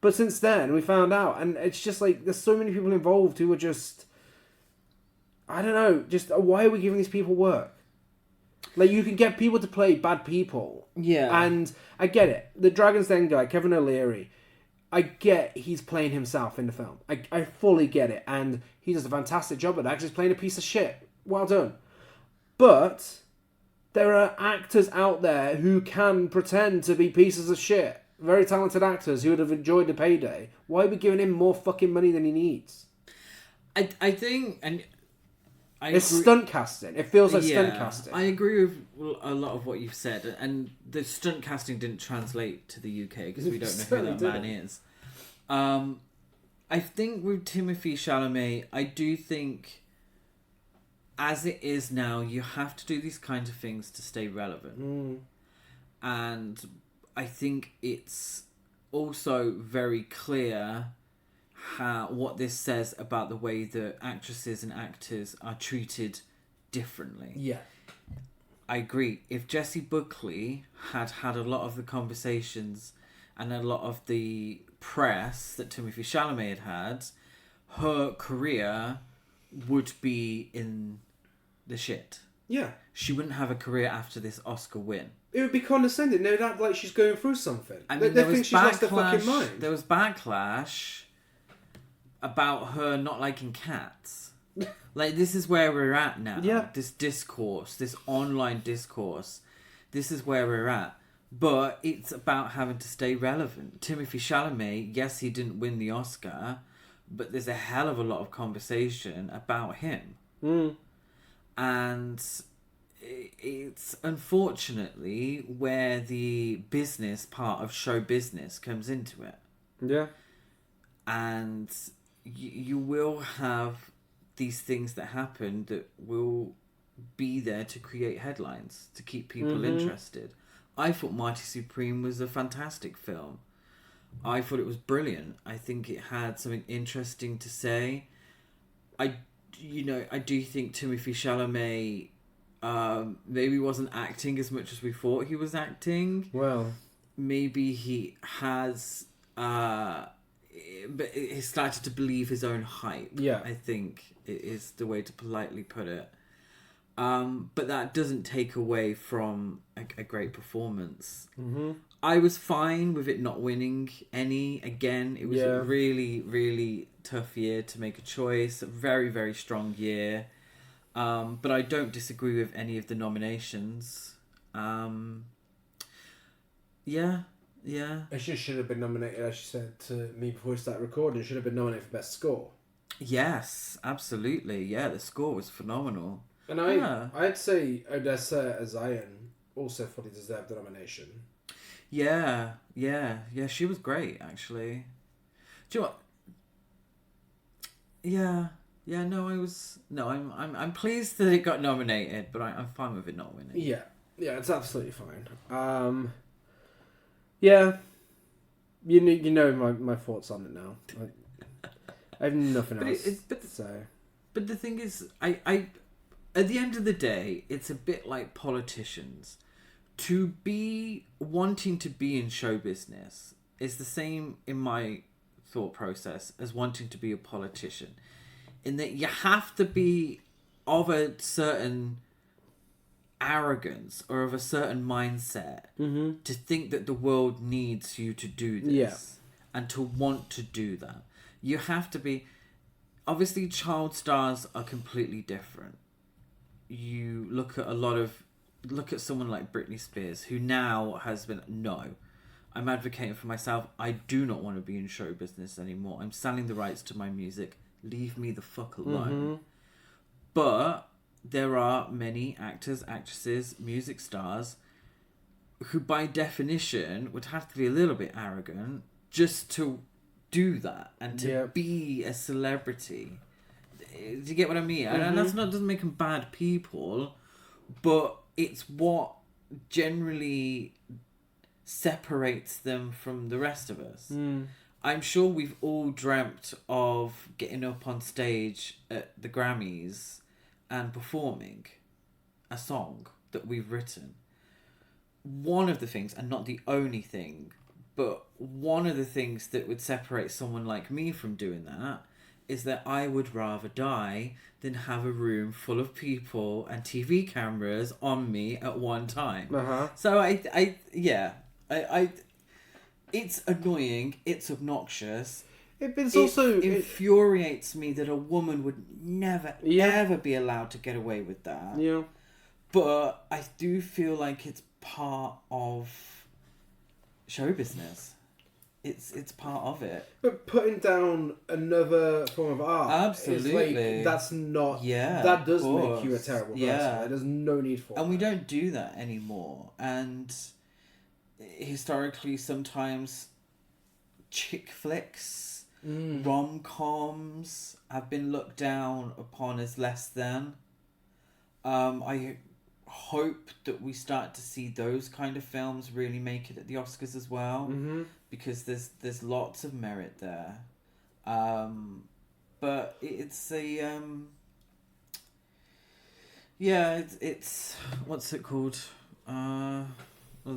But since then, we found out. And it's just like, there's so many people involved who are just, I don't know, just, why are we giving these people work? Like, you can get people to play bad people. Yeah. And I get it. The Dragon's Den guy, Kevin O'Leary, I get he's playing himself in the film. I fully get it. And he does a fantastic job at that because he's playing a piece of shit. Well done. But there are actors out there who can pretend to be pieces of shit. Very talented actors who would have enjoyed the payday. Why are we giving him more fucking money than he needs? I think... and it's stunt casting. It feels like stunt casting. I agree with a lot of what you've said, and the stunt casting didn't translate to the UK because we don't know who that man is. I think with Timothée Chalamet, I do think, as it is now, you have to do these kinds of things to stay relevant. And I think it's also very clear what this says about the way that actresses and actors are treated differently. Yeah. I agree. If Jessie Buckley had a lot of the conversations and a lot of the press that Timothée Chalamet had, her career would be in the shit. Yeah. She wouldn't have a career after this Oscar win. It would be condescending. They'd act like she's going through something. I mean, they think she's lost her fucking mind. There was backlash about her not liking cats. Like, this is where we're at now. Yeah. This discourse, this online discourse. This is where we're at. But it's about having to stay relevant. Timothée Chalamet, yes, he didn't win the Oscar, but there's a hell of a lot of conversation about him. And it's unfortunately where the business part of show business comes into it. Yeah. And you will have these things that happen that will be there to create headlines, to keep people interested. I thought Marty Supreme was a fantastic film. I thought it was brilliant. I think it had something interesting to say. I do think Timothée Chalamet maybe wasn't acting as much as we thought he was acting. Well, maybe he has, but he started to believe his own hype. Yeah, I think it is the way to politely put it. But that doesn't take away from a great performance. I was fine with it not winning any. Again, it was a really, really tough year to make a choice. A very, very strong year. But I don't disagree with any of the nominations. Yeah. It just should have been nominated, as you said to me before we started recording, it should have been nominated for Best Score. Yes, absolutely. Yeah, the score was phenomenal. And I'd say Odessa Azayan also fully deserved the nomination. Yeah, she was great, actually. Do you know what? I'm pleased that it got nominated, but I'm fine with it not winning. Yeah, it's absolutely fine. Yeah, you know my thoughts on it now. I have nothing else to say. But the thing is, I at the end of the day, it's a bit like politicians. To be wanting to be in show business is the same in my thought process as wanting to be a politician. In that you have to be of a certain arrogance or of a certain mindset to think that the world needs you to do this and to want to do that. You have to be... Obviously, child stars are completely different. You look at someone like Britney Spears, who now has been... No, I'm advocating for myself. I do not want to be in show business anymore. I'm selling the rights to my music. Leave me the fuck alone. But there are many actors, actresses, music stars who by definition would have to be a little bit arrogant just to do that and to be a celebrity. Do you get what I mean? And that's not, doesn't make them bad people, but it's what generally separates them from the rest of us. I'm sure we've all dreamt of getting up on stage at the Grammys and performing a song that we've written. One of the things, and not the only thing, but one of the things that would separate someone like me from doing that is that I would rather die than have a room full of people and TV cameras on me at one time. So I it's annoying, it's obnoxious. It also infuriates me that a woman would never, ever be allowed to get away with that. Yeah. But I do feel like it's part of show business. It's part of it. But putting down another form of art, absolutely, that's not. Yeah, that does make you a terrible person. Yeah, there's no need for. And we don't do that anymore. And historically, sometimes chick flicks, rom-coms have been looked down upon as less than. I hope that we start to see those kind of films really make it at the Oscars as well, because there's lots of merit there. But it's a it's what's it called? The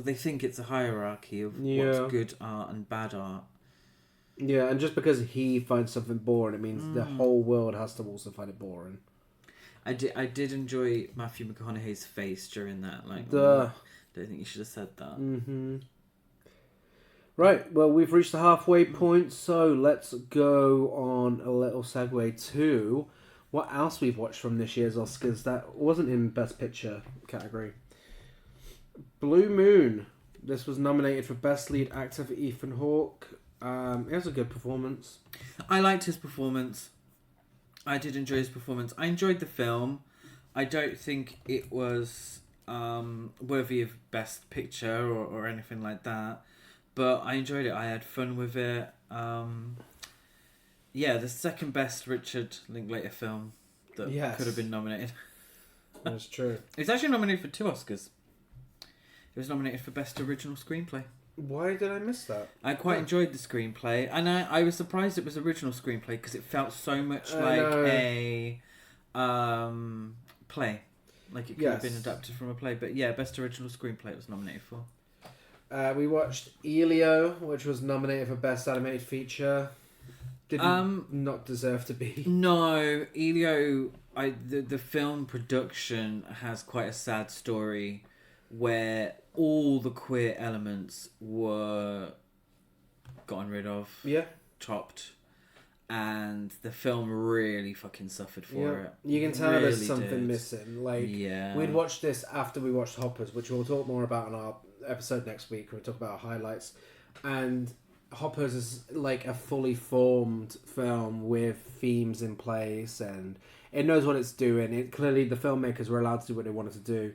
they think it's a hierarchy of Yeah. what's good art and bad art. Yeah, and just because he finds something boring, it means the whole world has to also find it boring. I did enjoy Matthew McConaughey's face during that. Like, Duh. don't think you should have said that. Mm-hmm. Right, well, we've reached the halfway point, so let's go on a little segue to what else we've watched from this year's Oscars that wasn't in Best Picture category. Blue Moon. This was nominated for Best Lead Actor for Ethan Hawke. It was a good performance. I liked his performance. I did enjoy his performance. I enjoyed the film. I don't think it was worthy of Best Picture or anything like that. But I enjoyed it. I had fun with it. Yeah, the second best Richard Linklater film that could have been nominated. That's true. It was actually nominated for 2 Oscars. It was nominated for Best Original Screenplay. Why did I miss that? I quite enjoyed the screenplay, and I was surprised it was original screenplay because it felt so much like a play, like it could have been adapted from a play. But yeah, Best Original Screenplay it was nominated for. We watched Elio, which was nominated for Best Animated Feature. Didn't not deserve to be. No, Elio. The film production has quite a sad story, where all the queer elements were gotten rid of, chopped, and the film really fucking suffered for it. You can tell there's something missing. Like, we'd watched this after we watched Hoppers, which we'll talk more about in our episode next week, where we talk about our highlights. And Hoppers is like a fully formed film with themes in place, and it knows what it's doing. It clearly, the filmmakers were allowed to do what they wanted to do.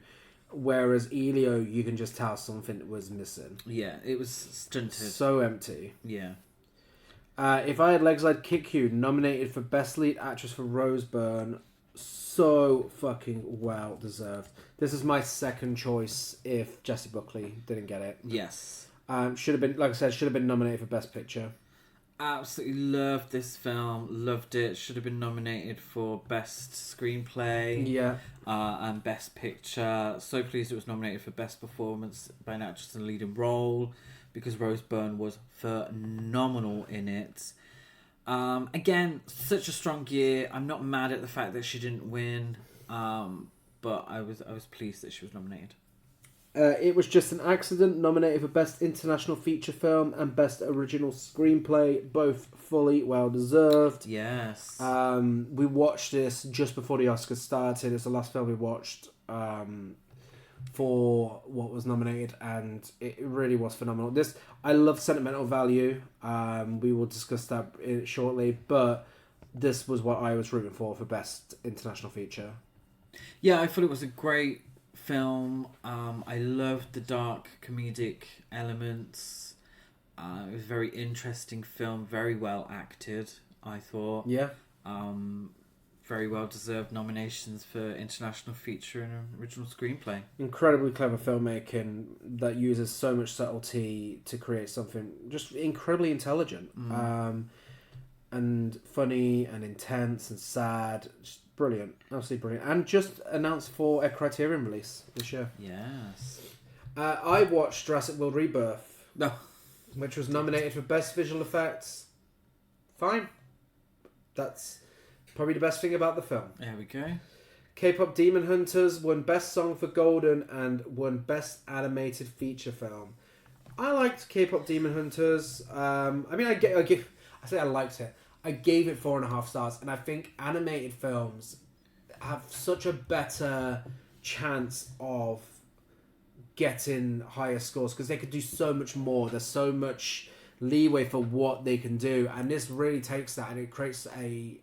Whereas Elio, you can just tell something was missing. Yeah, it was stunted. So empty. Yeah. If I Had Legs, I'd Kick You, nominated for Best Lead Actress for Rose Byrne. So fucking well deserved. This is my second choice if Jessie Buckley didn't get it. Yes. Should have been, like I said, should have been nominated for Best Picture. Absolutely loved this film. Loved it. Should have been nominated for Best Screenplay. Yeah. And Best Picture. So pleased it was nominated for Best Performance by an Actress in a Leading Role, because Rose Byrne was phenomenal in it. Again, such a strong year. I'm not mad at the fact that she didn't win, but I was pleased that she was nominated. It Was Just an Accident, nominated for Best International Feature Film and Best Original Screenplay, both fully well deserved. Yes. We watched this just before the Oscars started. It's the last film we watched for what was nominated, and it really was phenomenal. I love Sentimental Value. We will discuss that shortly, but this was what I was rooting for Best International Feature. Yeah, I thought it was a great film. I loved the dark comedic elements. It was a very interesting film, very well acted, I thought. Yeah. Very well deserved nominations for international feature and original screenplay. Incredibly clever filmmaking that uses so much subtlety to create something just incredibly intelligent. And funny and intense and sad. Just brilliant. Absolutely brilliant. And just announced for a Criterion release this year. Yes. I watched Jurassic World Rebirth. No. Which was nominated for Best Visual Effects. Fine. That's probably the best thing about the film. There we go. K-pop Demon Hunters won Best Song for Golden and won Best Animated Feature Film. I liked K-pop Demon Hunters. I liked it. I gave it 4.5 stars, and I think animated films have such a better chance of getting higher scores because they could do so much more. There's so much leeway for what they can do, and this really takes that and it creates a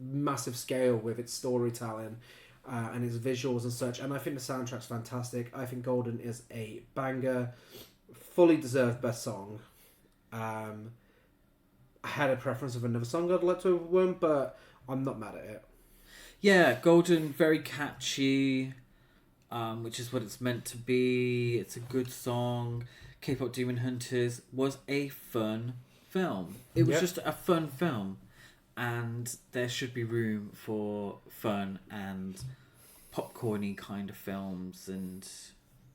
massive scale with its storytelling and its visuals and such. And I think the soundtrack's fantastic. I think Golden is a banger, fully deserved best song. I had a preference of another song I'd like to have won, but I'm not mad at it. Yeah, Golden, very catchy, which is what it's meant to be. It's a good song. K-pop Demon Hunters was a fun film. It was just a fun film. And there should be room for fun and popcorny kind of films. And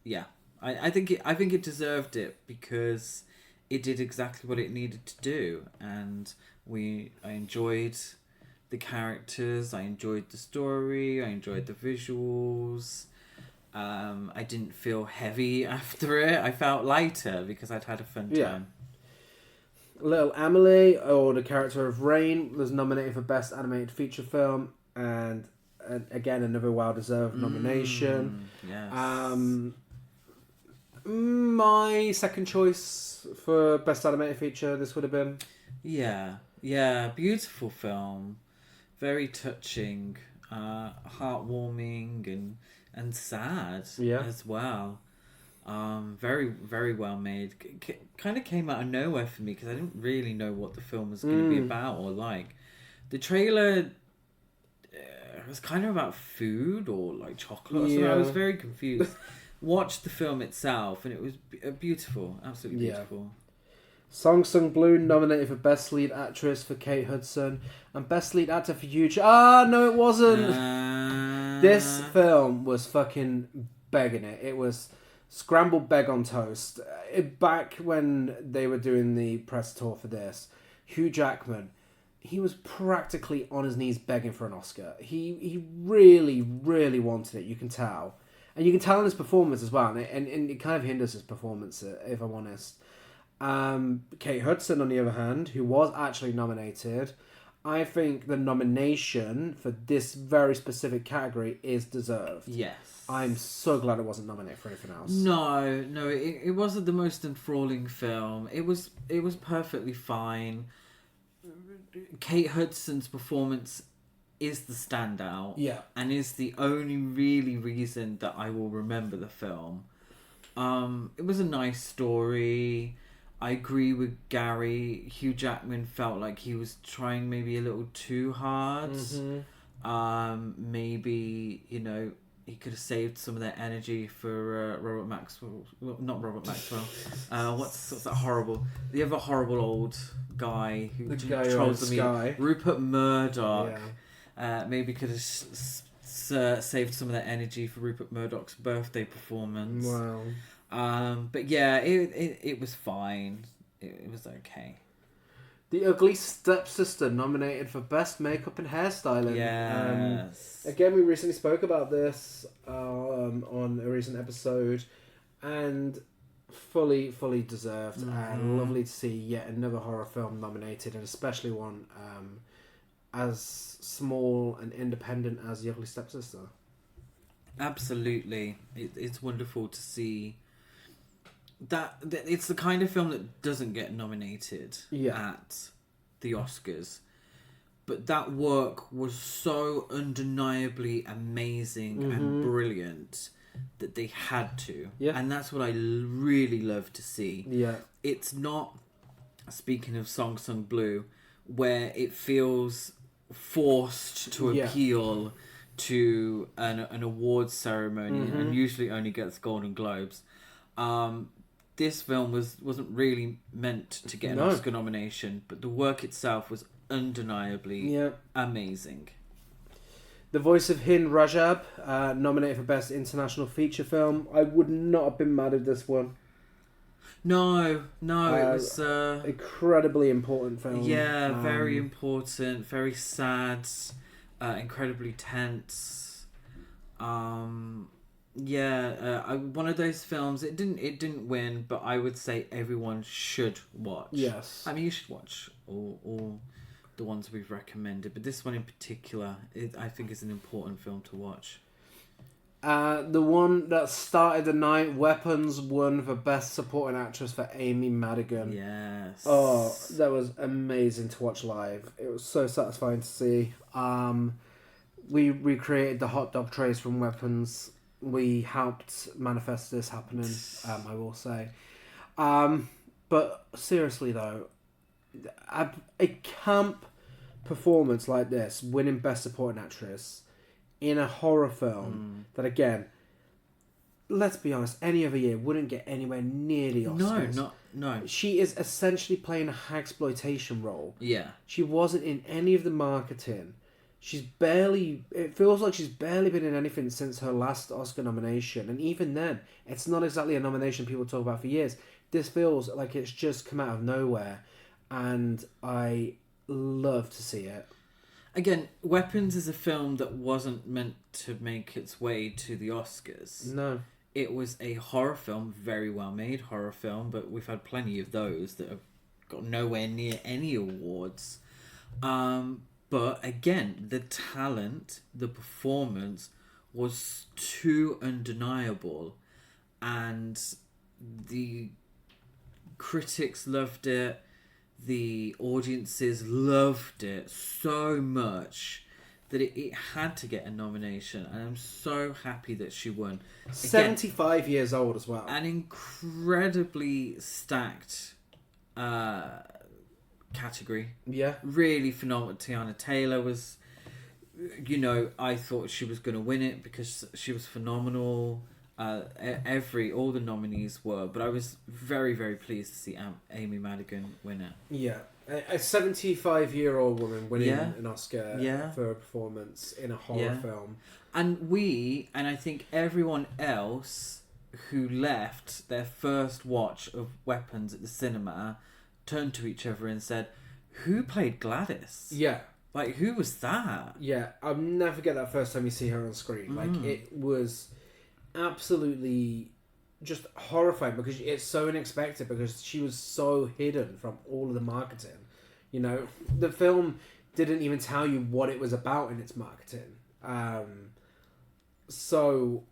yeah, I think it deserved it because it did exactly what it needed to do, and I enjoyed the characters, I enjoyed the story, I enjoyed the visuals. I didn't feel heavy after it. I felt lighter because I'd had a fun time. Little Emily, or the character of Rain, was nominated for Best Animated Feature Film, and again another well-deserved nomination. Yes. My second choice for Best Animated Feature, this would have been. Yeah, beautiful film, very touching, heartwarming, and sad as well. Very, very well made. Kind of came out of nowhere for me because I didn't really know what the film was going to be about or like. The trailer was kind of about food or like chocolate or something. I was very confused. Watched the film itself and it was beautiful, absolutely beautiful. Song Sung Blue nominated for Best Lead Actress for Kate Hudson and Best Lead Actor for Hugh. No, it wasn't. This film was fucking begging it. It was scrambled egg on toast. Back when they were doing the press tour for this, Hugh Jackman, he was practically on his knees begging for an Oscar. He really, really wanted it. You can tell. And you can tell in his performance as well. And it kind of hinders his performance, if I'm honest. Kate Hudson, on the other hand, who was actually nominated, I think the nomination for this very specific category is deserved. Yes. I'm so glad it wasn't nominated for anything else. No, it wasn't the most enthralling film. It was perfectly fine. Kate Hudson's performance is the standout. Yeah. And is the only really reason that I will remember the film. It was a nice story. I agree with Gary. Hugh Jackman felt like he was trying maybe a little too hard. Mm-hmm. Maybe, he could have saved some of that energy for Robert Maxwell. Well, not Robert Maxwell. What's that horrible? The other horrible old guy who controls the media. Rupert Murdoch. Yeah. Maybe could have saved some of that energy for Rupert Murdoch's birthday performance. Wow. But yeah, it was fine. It was okay. The Ugly Stepsister nominated for Best Makeup and Hairstyling. Yes. Again, we recently spoke about this on a recent episode, and fully deserved. And lovely to see yet another horror film nominated, and especially one as small and independent as The Ugly Stepsister. Absolutely, it's wonderful to see. That it's the kind of film that doesn't get nominated at the Oscars, but that work was so undeniably amazing and brilliant that they had to, and that's what I really love to see. It's not, speaking of Song Sung Blue, where it feels forced to appeal to an awards ceremony and usually only gets Golden Globes. This film wasn't really meant to get an Oscar nomination, but the work itself was undeniably amazing. The Voice of Hind Rajab, nominated for Best International Feature Film. I would not have been mad at this one. No, it was incredibly important film. Yeah, very important, very sad, incredibly tense. One of those films. It didn't win, but I would say everyone should watch. Yes, I mean you should watch all the ones we've recommended, but this one in particular, I think is an important film to watch. The one that started the night, Weapons, won for Best Supporting Actress for Amy Madigan. Yes. Oh, that was amazing to watch live. It was so satisfying to see. We recreated the hot dog trays from Weapons. We helped manifest this happening, I will say. But seriously though, a camp performance like this, winning Best Supporting Actress in a horror film that, again, let's be honest, any other year wouldn't get anywhere near the Oscars. No. She is essentially playing a hagsploitation role. Yeah. She wasn't in any of the marketing. it feels like she's barely been in anything since her last Oscar nomination. And even then, it's not exactly a nomination people talk about for years. This feels like it's just come out of nowhere. And I love to see it. Again, Weapons is a film that wasn't meant to make its way to the Oscars. No. It was a horror film, very well made horror film, but we've had plenty of those that have got nowhere near any awards. But again, the talent, the performance was too undeniable, and the critics loved it. The audiences loved it so much that it had to get a nomination, and I'm so happy that she won. Again, 75 years old as well. An incredibly stacked category. Yeah. Really phenomenal. Tiana Taylor was, I thought she was going to win it because she was phenomenal. All the nominees were, but I was very, very pleased to see Amy Madigan win it. Yeah, a 75-year-old woman winning Yeah. an Oscar Yeah. for a performance in a horror film. And I think everyone else who left their first watch of Weapons at the cinema turned to each other and said, "Who played Gladys? Yeah. Like, who was that?" Yeah, I'll never forget that first time you see her on screen. Like, it was absolutely just horrifying because it's so unexpected, because she was so hidden from all of the marketing. The film didn't even tell you what it was about in its marketing. So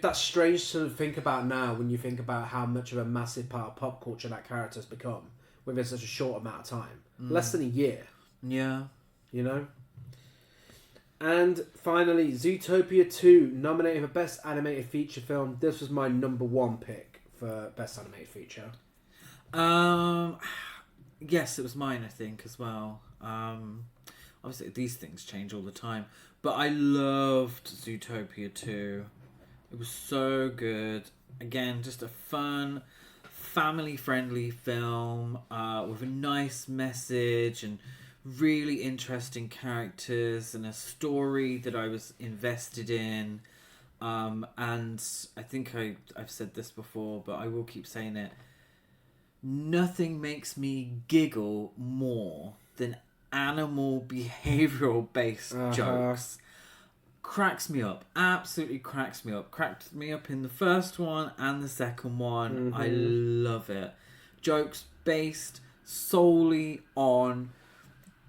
that's strange to think about now when you think about how much of a massive part of pop culture that character has become within such a short amount of time. Less than a year. Yeah. And finally, Zootopia 2, nominated for Best Animated Feature Film. This was my number one pick for Best Animated Feature. Yes, it was mine, I think, as well. Obviously, these things change all the time. But I loved Zootopia 2. It was so good. Again, just a fun, family-friendly film with a nice message and really interesting characters and a story that I was invested in. And I think I've said this before, but I will keep saying it. Nothing makes me giggle more than animal behavioural based jokes. Cracks me up. Absolutely cracks me up. Cracked me up in the first one and the second one. I love it. Jokes based solely on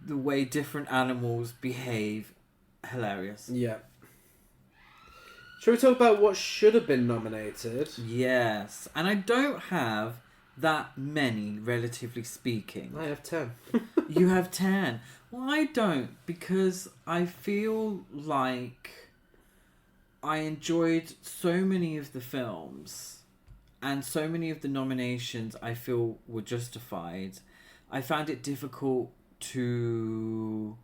the way different animals behave. Hilarious. Yeah. Shall we talk about what should have been nominated? Yes. And I don't have that many, relatively speaking. I have 10. You have 10. Well, I don't, because I feel like I enjoyed so many of the films, and so many of the nominations I feel were justified. I found it difficult to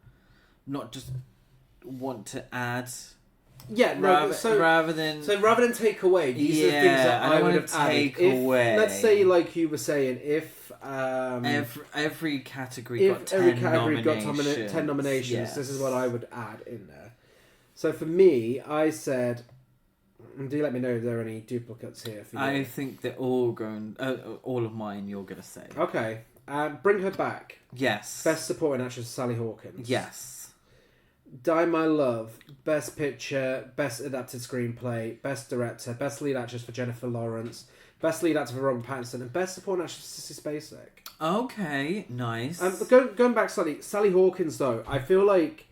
not just want to add. Yeah, no, rather than take away, these are things that I would have take added. away. Let's say, like you were saying, if every category got 10 nominations. Yes. This is what I would add in there. So for me, I said, do let me know if there are any duplicates here for you. I think they're all going. All of mine, you're gonna say. Okay, Bring Her Back. Yes. Best Supporting Actress Sally Hawkins. Yes. Die My Love, Best Picture, Best Adapted Screenplay, Best Director, Best Lead Actress for Jennifer Lawrence, Best Lead Actor for Robert Pattinson, and Best Supporting Actress for Sissy Spacek. Okay, nice. Going back slightly, Sally Hawkins though, I feel like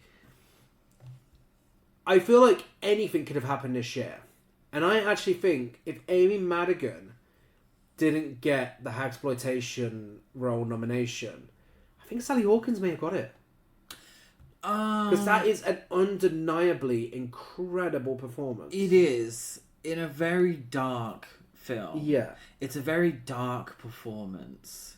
anything could have happened this year, and I actually think if Amy Madigan didn't get the Hagsploitation role nomination, I think Sally Hawkins may have got it. Because that is an undeniably incredible performance. It is, in a very dark film. Yeah. It's a very dark performance.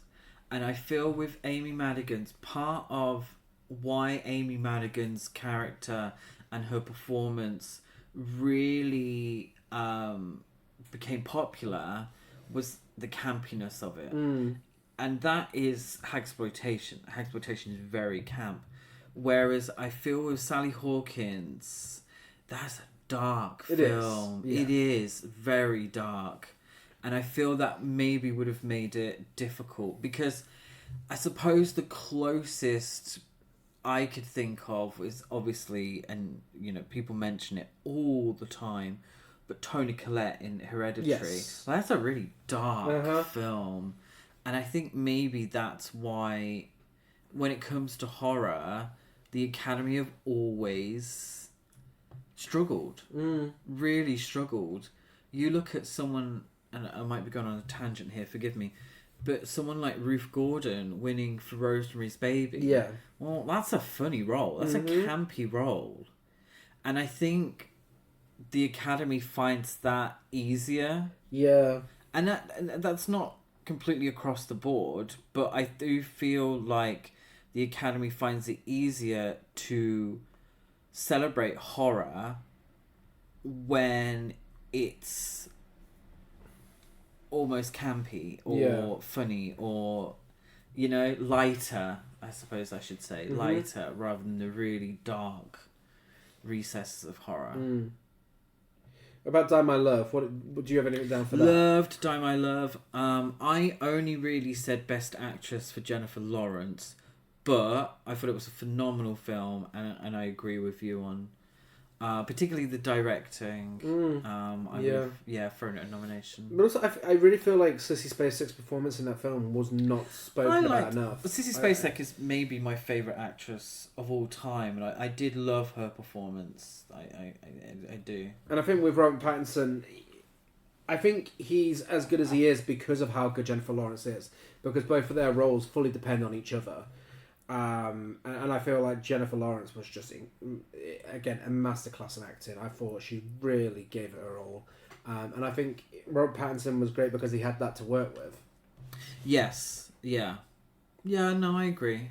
And I feel with Amy Madigan's, part of why Amy Madigan's character and her performance really became popular was the campiness of it. And that is Hagsploitation. Hagsploitation is very camp. Whereas I feel with Sally Hawkins, that's a dark film. Yeah. It is very dark. And I feel that maybe would have made it difficult because I suppose the closest I could think of is obviously, and you know, people mention it all the time, but Toni Collette in Hereditary. Yes. Well, that's a really dark film. And I think maybe that's why when it comes to horror, the Academy have always struggled. Really struggled. You look at someone, and I might be going on a tangent here, forgive me, but someone like Ruth Gordon winning for Rosemary's Baby. Yeah. Well, that's a funny role. That's a campy role. And I think the Academy finds that easier. Yeah. And that's not completely across the board, but I do feel like the Academy finds it easier to celebrate horror when it's almost campy or funny or, you know, lighter, I suppose I should say. Lighter rather than the really dark recesses of horror. About Die My Love, what do you have anything down for that? Loved Die My Love. I only really said Best Actress for Jennifer Lawrence, but I thought it was a phenomenal film, and I agree with you on particularly the directing. I would have thrown it a nomination. But also, I really feel like Sissy Spacek's performance in that film was not spoken about enough. Sissy Spacek is maybe my favourite actress of all time, and I did love her performance. I do. And I think with Robert Pattinson, I think he's as good as he is because of how good Jennifer Lawrence is. Because both of their roles fully depend on each other. And I feel like Jennifer Lawrence was just, again, a masterclass in acting. I thought she really gave it her all. And I think Robert Pattinson was great because he had that to work with. Yes. Yeah. Yeah, no, I agree.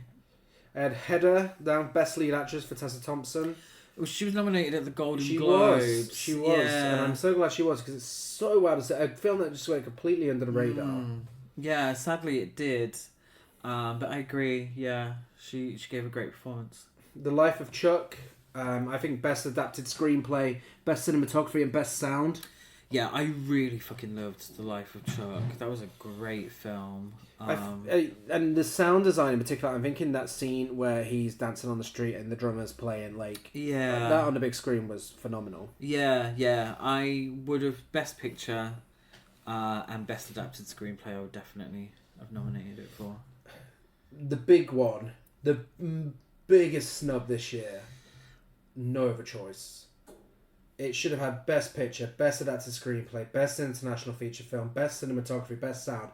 I had Hedda down Best Lead Actress for Tessa Thompson. Well, she was nominated at the Golden Globes. She was. Yeah. And I'm so glad she was because it's so well to a film that just went completely under the radar. Yeah, sadly it did. But I agree, yeah. She gave a great performance. The Life of Chuck. I think Best Adapted Screenplay, Best Cinematography and Best Sound. Yeah, I really fucking loved The Life of Chuck. That was a great film. And the sound design in particular, I'm thinking that scene where he's dancing on the street and the drummer's playing, like... Yeah. That on the big screen was phenomenal. Yeah. I would have Best Picture and Best Adapted Screenplay I would definitely have nominated it for. The big one, the biggest snub this year, No Other Choice. It should have had Best Picture, Best Adapted Screenplay, Best International Feature Film, Best Cinematography, Best Sound,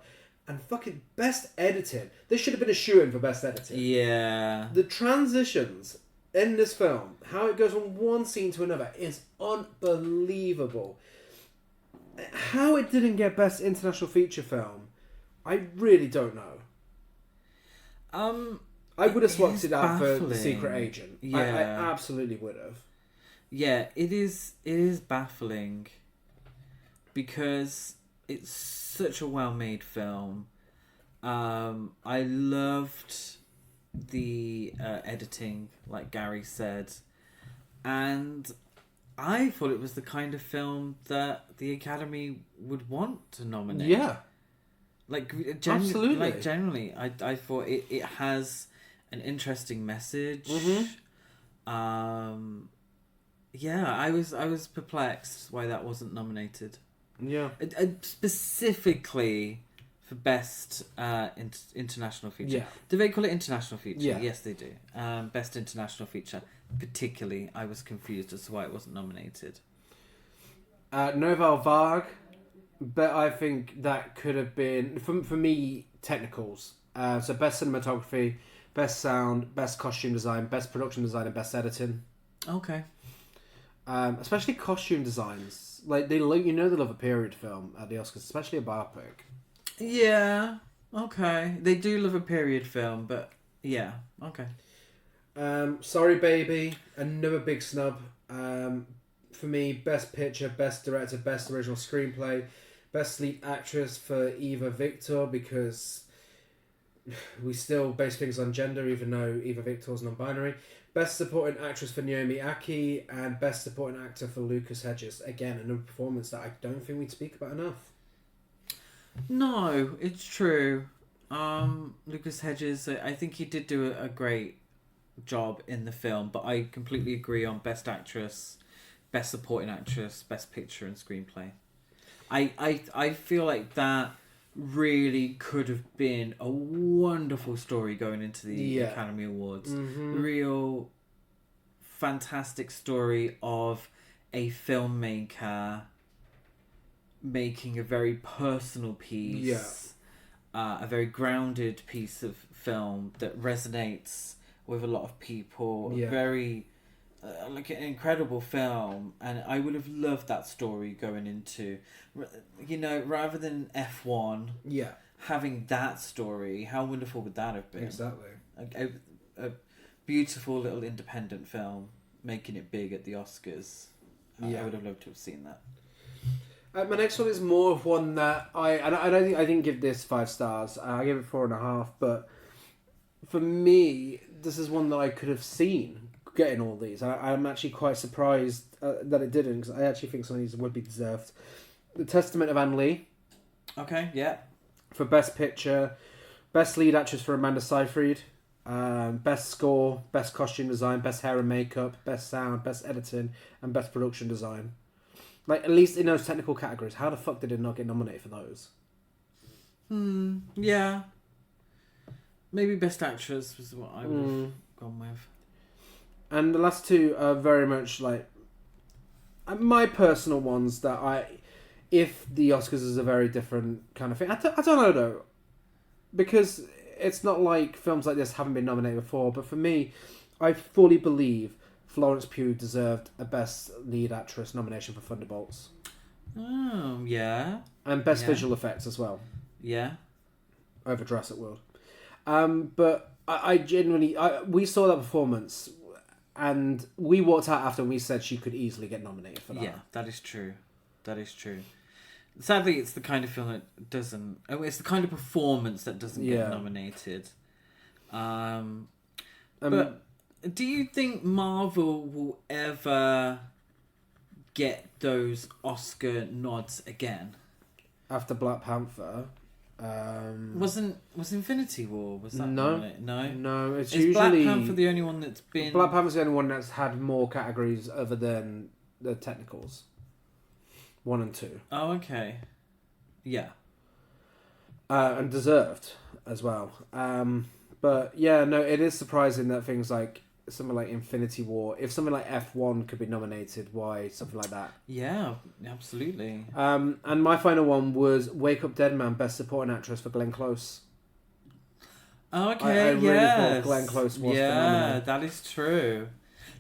and fucking Best Editing. This should have been a shoo-in for Best Editing. Yeah. The transitions in this film, how it goes from one scene to another, is unbelievable. How it didn't get Best International Feature Film, I really don't know. I would have swapped it out for The Secret Agent. Yeah. I absolutely would have. Yeah, it is baffling because it's such a well-made film. I loved the editing, like Gary said, and I thought it was the kind of film that the Academy would want to nominate. Yeah. Absolutely. Like, generally, I thought it has an interesting message. Yeah, I was perplexed why that wasn't nominated. Yeah. Specifically for Best International Feature. Yeah. Do they call it International Feature? Yeah. Yes, they do. Best International Feature. Particularly, I was confused as to why it wasn't nominated. Nouvelle Vague, but I think that could have been, for me, technicals. So Best Cinematography, Best Sound, Best Costume Design, Best Production Design, and Best Editing. Okay. Especially costume designs. Like, they love a period film at the Oscars, especially a biopic. Yeah, okay. They do love a period film, but yeah, okay. Sorry Baby, another big snub. For me, Best Picture, Best Director, Best Original Screenplay, Best Lead Actress for Eva Victor, because we still base things on gender, even though Eva Victor's non-binary. Best Supporting Actress for Naomi Aki, and Best Supporting Actor for Lucas Hedges. Again, another performance that I don't think we'd speak about enough. No, it's true. Lucas Hedges, I think he did do a great job in the film, but I completely agree on Best Actress, Best Supporting Actress, Best Picture and Screenplay. I feel like that really could have been a wonderful story going into the Academy Awards. Mm-hmm. Real fantastic story of a filmmaker making a very personal piece, a very grounded piece of film that resonates with a lot of people. Very like an incredible film, and I would have loved that story going into, rather than F1. Having that story, how wonderful would that have been? Exactly. A beautiful little independent film making it big at the Oscars. I would have loved to have seen that. My next one is more of one that I don't think I didn't give this 5 stars. I gave it 4.5. But for me, this is one that I could have seen getting all these. I'm actually quite surprised that it didn't, because I actually think some of these would be deserved. The Testament of Anne Lee. Okay, yeah. For Best Picture, Best Lead Actress for Amanda Seyfried, Best Score, Best Costume Design, Best Hair and Makeup, Best Sound, Best Editing, and Best Production Design. Like, at least in those technical categories, how the fuck did it not get nominated for those? Yeah. Maybe Best Actress was what I would have gone with. And the last two are very much like my personal ones that if the Oscars is a very different kind of thing. I don't know though, because it's not like films like this haven't been nominated before. But for me, I fully believe Florence Pugh deserved a Best Lead Actress nomination for Thunderbolts. Oh, yeah. And Best Visual Effects as well. Yeah. Over Jurassic World. But I genuinely... we saw that performance and we walked out after and we said she could easily get nominated for that. Yeah, that is true. That is true. Sadly, it's the kind of film that doesn't... It's the kind of performance that doesn't get nominated. But... Do you think Marvel will ever get those Oscar nods again? After Black Panther, was Infinity War? Was that no? It's Is usually Black Panther the only one that's been... Black Panther's the only one that's had more categories other than the technicals. 1 and 2. Oh, okay. Yeah. And deserved as well. But yeah, no, it is surprising that things like something like Infinity War, if something like F1 could be nominated, why something like that? Yeah, absolutely. And my final one was Wake Up Dead Man, Best Supporting Actress for Glenn Close. Okay, I really thought Glenn Close was phenomenal. Yeah, that is true.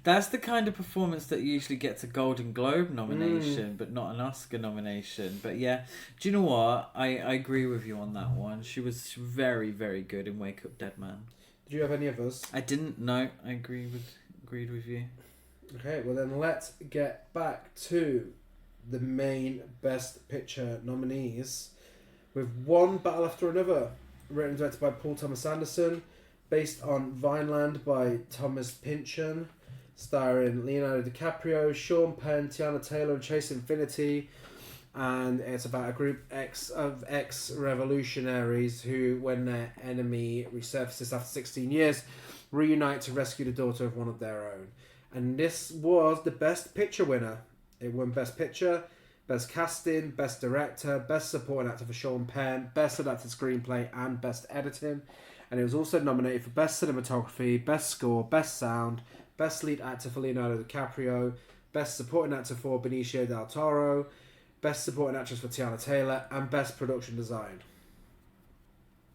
That's the kind of performance that usually gets a Golden Globe nomination, but not an Oscar nomination. But yeah, do you know what? I agree with you on that one. She was very, very good in Wake Up Dead Man. Did you have any others? I didn't. No, I agreed with you. Okay, well then let's get back to the main Best Picture nominees, with One Battle After Another, written and directed by Paul Thomas Anderson, based on Vineland by Thomas Pynchon, starring Leonardo DiCaprio, Sean Penn, Tiana Taylor, and Chase Infinity. And it's about a group of ex-revolutionaries who, when their enemy resurfaces after 16 years, reunite to rescue the daughter of one of their own. And this was the Best Picture winner. It won Best Picture, Best Casting, Best Director, Best Supporting Actor for Sean Penn, Best Adapted Screenplay, and Best Editing. And it was also nominated for Best Cinematography, Best Score, Best Sound, Best Lead Actor for Leonardo DiCaprio, Best Supporting Actor for Benicio del Toro, Best Supporting Actress for Tiana Taylor, and Best Production Design.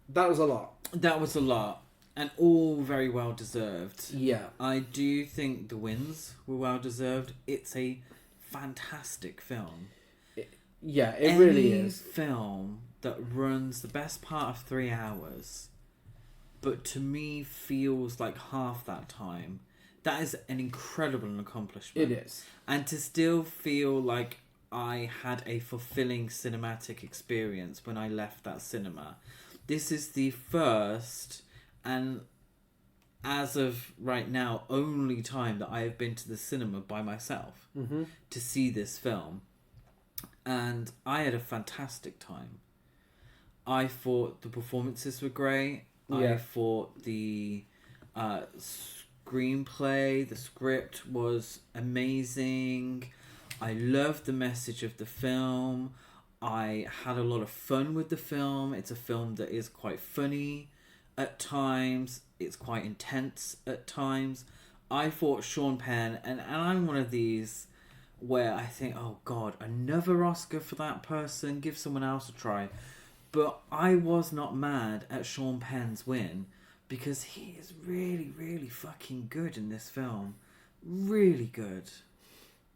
That was a lot. That was a lot. And all very well deserved. Yeah. I do think the wins were well deserved. It's a fantastic film. It really is. Any film that runs the best part of 3 hours, but to me feels like half that time, that is an incredible accomplishment. It is. And to still feel like I had a fulfilling cinematic experience when I left that cinema. This is the first and, as of right now, only time that I have been to the cinema by myself to see this film. And I had a fantastic time. I thought the performances were great. Yeah. I thought the screenplay, the script was amazing. I loved the message of the film. I had a lot of fun with the film. It's a film that is quite funny at times. It's quite intense at times. I thought Sean Penn, and I'm one of these where I think, oh God, another Oscar for that person, give someone else a try. But I was not mad at Sean Penn's win because he is really, really fucking good in this film. Really good.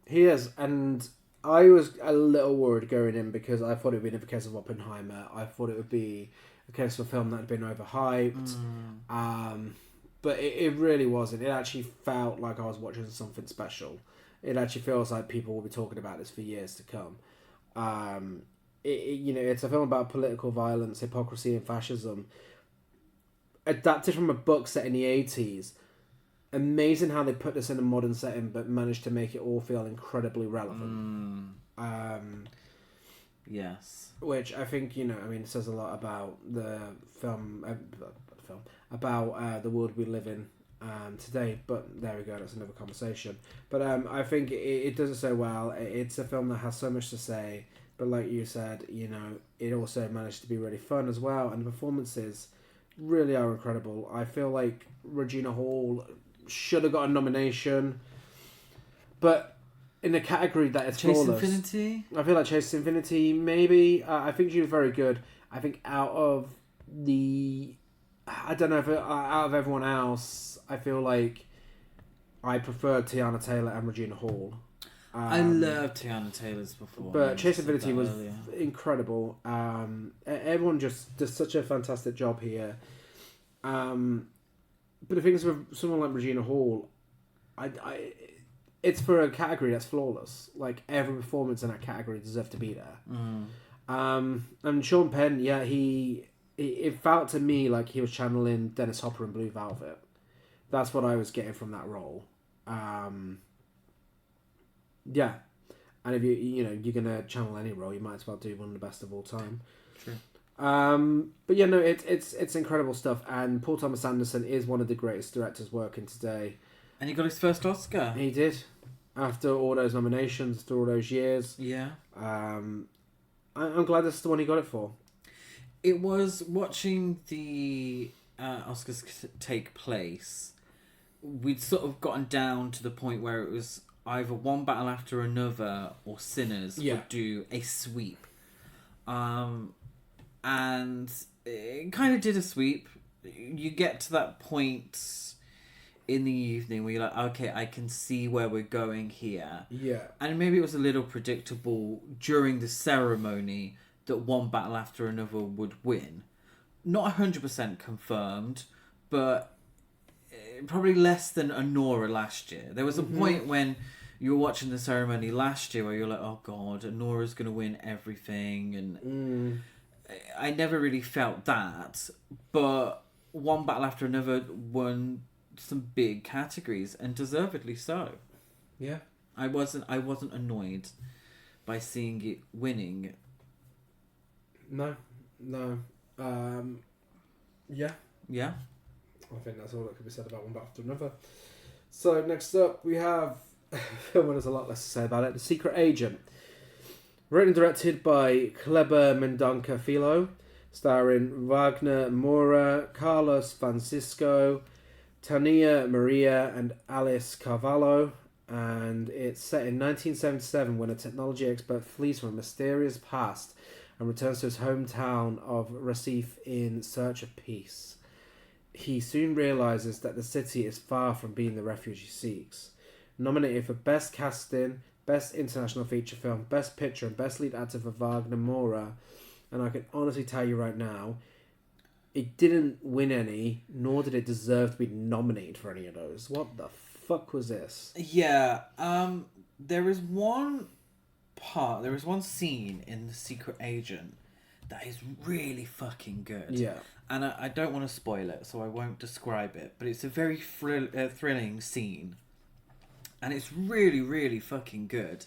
He is, and I was a little worried going in because I thought it would be the case of Oppenheimer. I thought it would be a case of a film that had been overhyped. But it really wasn't. It actually felt like I was watching something special. It actually feels like people will be talking about this for years to come. It's a film about political violence, hypocrisy, and fascism. Adapted from a book set in the 80s. Amazing how they put this in a modern setting, but managed to make it all feel incredibly relevant. Yes. Which I think, says a lot about the film, about the world we live in today. But there we go, that's another conversation. But I think it does it so well. It's a film that has so much to say, but like you said, it also managed to be really fun as well, and the performances really are incredible. I feel like Regina Hall should have got a nomination, but in a category that is Chase flawless. Infinity? I feel like Chase Infinity, maybe. I think she was very good. I think out of everyone else, I feel like I prefer Tiana Taylor and Regina Hall. I love Tiana Taylor's performance. But Chase Infinity was incredible. Everyone just does such a fantastic job here. But the thing is with someone like Regina Hall, it's for a category that's flawless. Like, every performance in that category deserves to be there. And Sean Penn, it felt to me like he was channeling Dennis Hopper in Blue Velvet. That's what I was getting from that role. Yeah. And if you're gonna channel any role, you might as well do one of the best of all time. True. But yeah, no, it's incredible stuff, and Paul Thomas Anderson is one of the greatest directors working today. And he got his first Oscar. He did, after all those nominations, after all those years. Yeah. I'm glad this is the one he got it for. It was watching the Oscars take place. We'd sort of gotten down to the point where it was either One Battle After Another or Sinners would do a sweep. And it kind of did a sweep. You get to that point in the evening where you're like, okay, I can see where we're going here. Yeah. And maybe it was a little predictable during the ceremony that One Battle After Another would win. Not 100% confirmed, but probably less than Anora last year. There was a point when you were watching the ceremony last year where you're like, oh God, Anora's going to win everything. And I never really felt that. But One Battle After Another won some big categories, and deservedly so. Yeah. I wasn't annoyed by seeing it winning. No. Yeah. Yeah. I think that's all that could be said about One Battle After Another. So next up we have a film where there's a lot less to say about it. The Secret Agent. Written and directed by Kleber Mendonca Filho, starring Wagner Moura, Carlos Francisco, Tania Maria and Alice Carvalho, and it's set in 1977 when a technology expert flees from a mysterious past and returns to his hometown of Recife in search of peace. He soon realizes that the city is far from being the refuge he seeks. Nominated for Best Casting, Best International Feature Film, Best Picture, and Best Lead Actor for Wagner Moura, and I can honestly tell you right now, it didn't win any, nor did it deserve to be nominated for any of those. What the fuck was this? Yeah, there is one scene in The Secret Agent that is really fucking good. Yeah. And I don't want to spoil it, so I won't describe it. But it's a very thrilling scene. And it's really, really fucking good.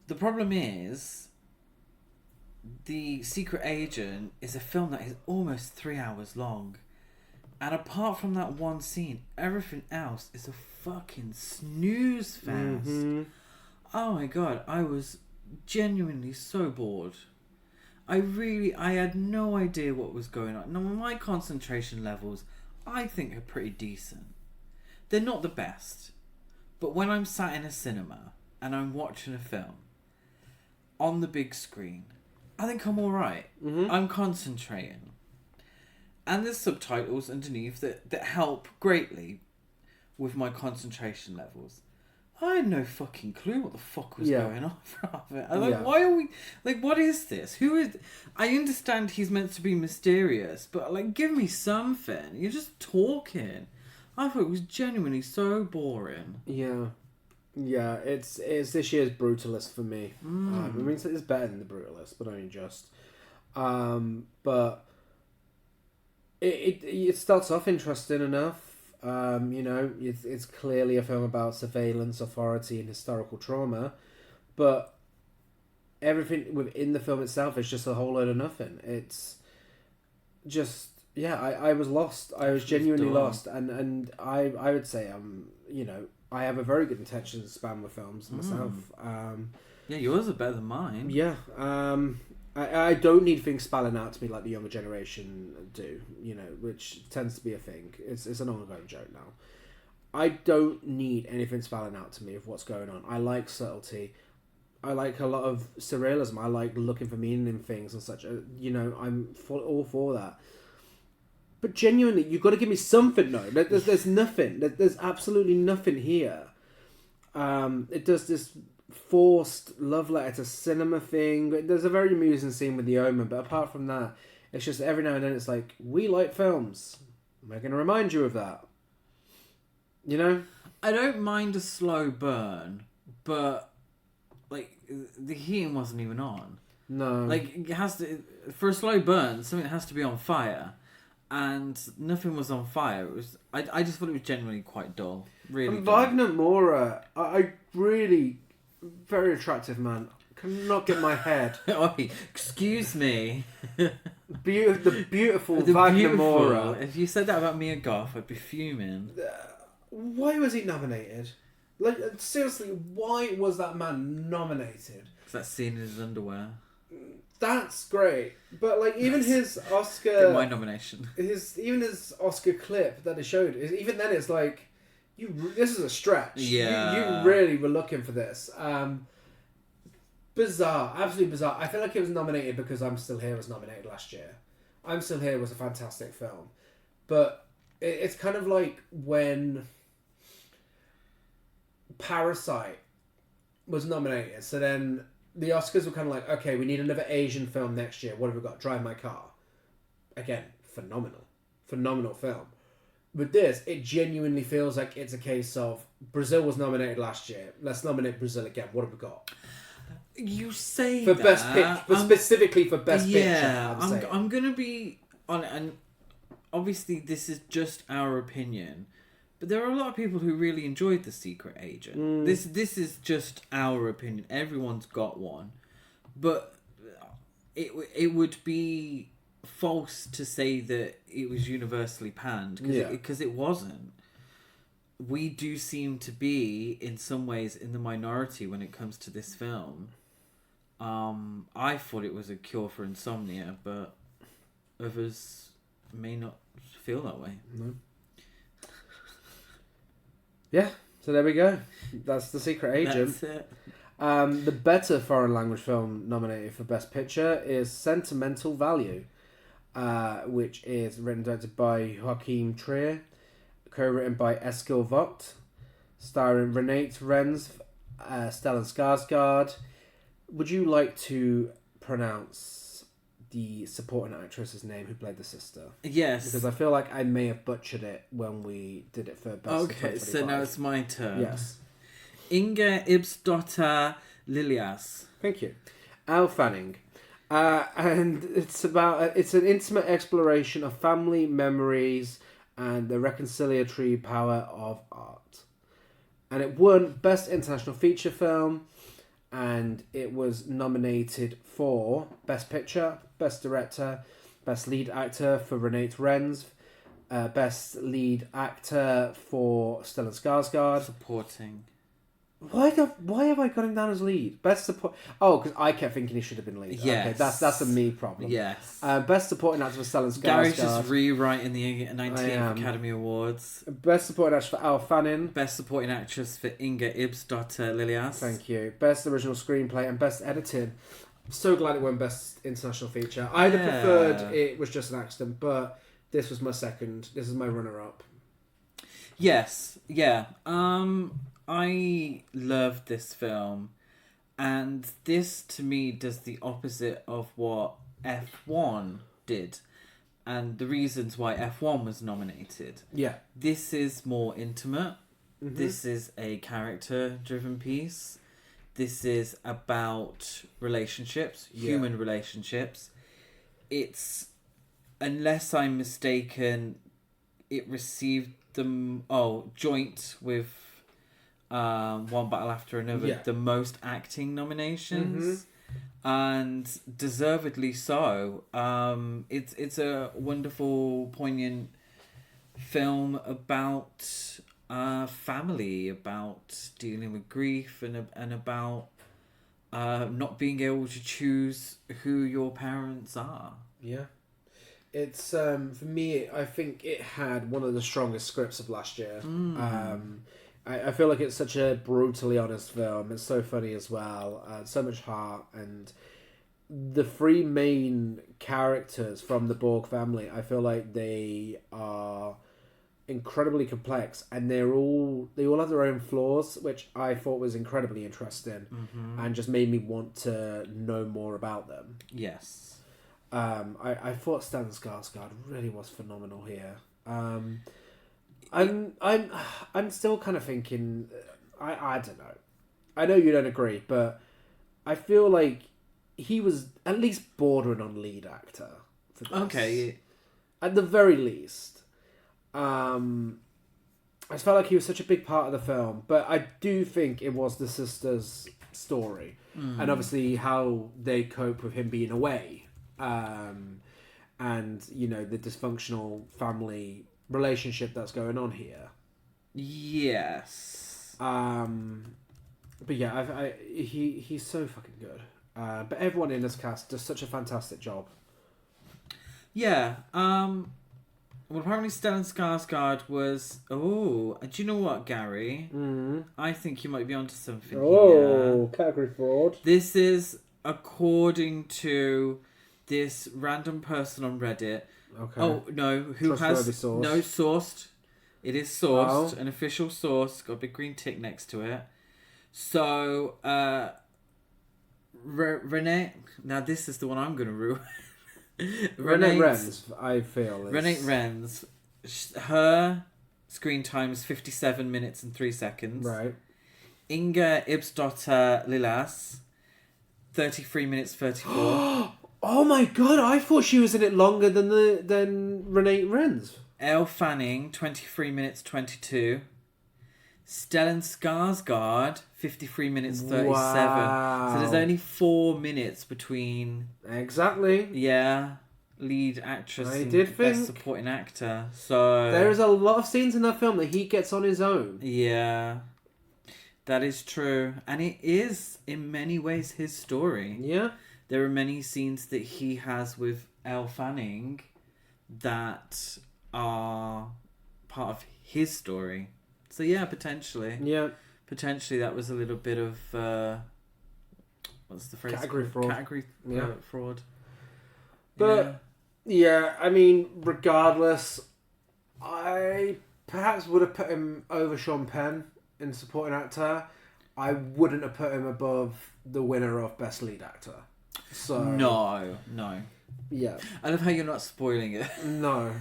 The problem is, The Secret Agent is a film that is almost 3 hours long. And apart from that one scene, everything else is a fucking snooze fest. Mm-hmm. Oh my god, I was genuinely so bored. I had no idea what was going on. Now, my concentration levels, I think, are pretty decent. They're not the best. But when I'm sat in a cinema and I'm watching a film on the big screen, I think I'm alright. Mm-hmm. I'm concentrating. And there's subtitles underneath that help greatly with my concentration levels. I had no fucking clue what the fuck was going on from it. I was like, why are we... Like, what is this? Who is... I understand he's meant to be mysterious, but, like, give me something. You're just talking. I thought it was genuinely so boring. Yeah. Yeah, it's this year's Brutalist for me. I mean, it's better than the Brutalist, but only just. But it starts off interesting enough. It's clearly a film about surveillance, authority, and historical trauma, but everything within the film itself is just a whole load of nothing. It's just, I was lost. I was genuinely lost, and I would say I have a very good attention span with films myself. Yours are better than mine. Yeah. I don't need things spelling out to me like the younger generation do, which tends to be a thing. It's an ongoing joke now. I don't need anything spelling out to me of what's going on. I like subtlety. I like a lot of surrealism. I like looking for meaning in things and such. I'm all for that. But genuinely, you've got to give me something, though. There's nothing. There's absolutely nothing here. It does this forced love letter to cinema thing. There's a very amusing scene with the Omen, but apart from that, it's just every now and then it's like, we like films. We're going to remind you of that. I don't mind a slow burn, but like the heating wasn't even on. No. Like it has to, for a slow burn, something has to be on fire. And nothing was on fire. It was. I just thought it was genuinely quite dull. Really. And dull. Wagner Moura, I really, very attractive man. Cannot get my head. Oi, excuse me. The beautiful Wagner Moura. If you said that about Mia Goth, I'd be fuming. Why was he nominated? Like seriously, why was that man nominated? Because that scene in his underwear. That's great, but like even his Oscar, get my nomination. His Oscar clip that they showed, even then it's like, this is a stretch. Yeah, you really were looking for this. Bizarre, absolutely bizarre. I feel like it was nominated because I'm Still Here was nominated last year. I'm Still Here was a fantastic film, but it's kind of like when Parasite was nominated. So then the Oscars were kind of like, okay, we need another Asian film next year. What have we got? Drive My Car. Again, phenomenal film. With this, it genuinely feels like it's a case of Brazil was nominated last year. Let's nominate Brazil again. What have we got? You say for that, best picture, but specifically for best picture. Yeah, I'm gonna be on, and obviously this is just our opinion, but there are a lot of people who really enjoyed The Secret Agent. This is just our opinion. Everyone's got one, but it would be false to say that it was universally panned because it wasn't. We do seem to be in some ways in the minority when it comes to this film. I thought it was a cure for insomnia, but others may not feel that way. No. Yeah, so there we go. That's The Secret Agent. That's it. The better foreign language film nominated for Best Picture is Sentimental Value, which is written and directed by Joachim Trier, co-written by Eskil Vogt, starring Renate Renz, Stellan Skarsgård. Would you like to pronounce the supporting actress's name who played the sister? Yes. Because I feel like I may have butchered it when we did it for Best Okay, so now it's my turn. Yes. Inga Ibsdotter Lilias. Thank you. Elle Fanning. And it's an intimate exploration of family memories and the reconciliatory power of art. And it won Best International Feature Film, and it was nominated for Best Picture, Best Director, Best Lead Actor for Renate Renz, Best Lead Actor for Stellan Skarsgård. Supporting. Why have I got him down as lead? Best support. Oh, because I kept thinking he should have been lead. Yes. Okay, that's a me problem. Yes. Best supporting actor for Stellan Skarsgård. Gary's just rewriting the 19th Academy Awards. Best supporting actress for Elle Fanning. Best supporting actress for Inga Ibsdotter Lilias. Thank you. Best original screenplay and best editing. I'm so glad it won Best International Feature. I'd have preferred it was just an accident, but this was my second. This is my runner-up. Yes. Yeah. I love this film, and this to me does the opposite of what F1 did, and the reasons why F1 was nominated. Yeah. This is more intimate. Mm-hmm. This is a character-driven piece. This is about relationships, human relationships. It's, unless I'm mistaken, it received joint with One Battle After Another, the most acting nominations, and deservedly so. It's a wonderful, poignant film about family, about dealing with grief, and about not being able to choose who your parents are. Yeah. It's for me, I think it had one of the strongest scripts of last year. I feel like it's such a brutally honest film. It's so funny as well. So much heart, and the three main characters from the Borg family, I feel like they are incredibly complex, and they all have their own flaws, which I thought was incredibly interesting, and just made me want to know more about them. Yes. I thought Stellan Skarsgård really was phenomenal here. I'm still kind of thinking, I don't know. I know you don't agree, but I feel like he was at least bordering on lead actor for this. Okay. At the very least. I just felt like he was such a big part of the film, but I do think it was the sisters' story, and obviously how they cope with him being away. And the dysfunctional family relationship that's going on here. Yes. But yeah, he's so fucking good. But everyone in this cast does such a fantastic job. Yeah. Well, apparently Stellan Skarsgård was... Oh, do you know what, Gary? I think you might be onto something here. Category fraud. This is according to this random person on Reddit. Okay. Oh, no. Who has... Source. No, sourced. It is sourced. An official source. Got a big green tick next to it. So, Renee... Now, this is the one I'm going to ruin. Renate Renz, I feel. Renate Renz. Her screen time is 57 minutes and 3 seconds. Right. Inga Ibsdotter Lilias, 33 minutes 34. Oh my god! I thought she was in it longer than Renate Renz. Elle Fanning, 23 minutes 22. Stellan Skarsgård, 53 minutes 37. Wow. So there's only 4 minutes between. Exactly. Yeah. Lead actress and did best think supporting actor. So there is a lot of scenes in that film that he gets on his own. Yeah. That is true. And it is, in many ways, his story. Yeah. There are many scenes that he has with Elle Fanning that are part of his story. So yeah, potentially. Yeah. Potentially that was a little bit of... what's the phrase? Category fraud. Category fraud. But, yeah, I mean, regardless, I perhaps would have put him over Sean Penn in supporting actor. I wouldn't have put him above the winner of Best Lead Actor. So No. Yeah. I love how you're not spoiling it. No.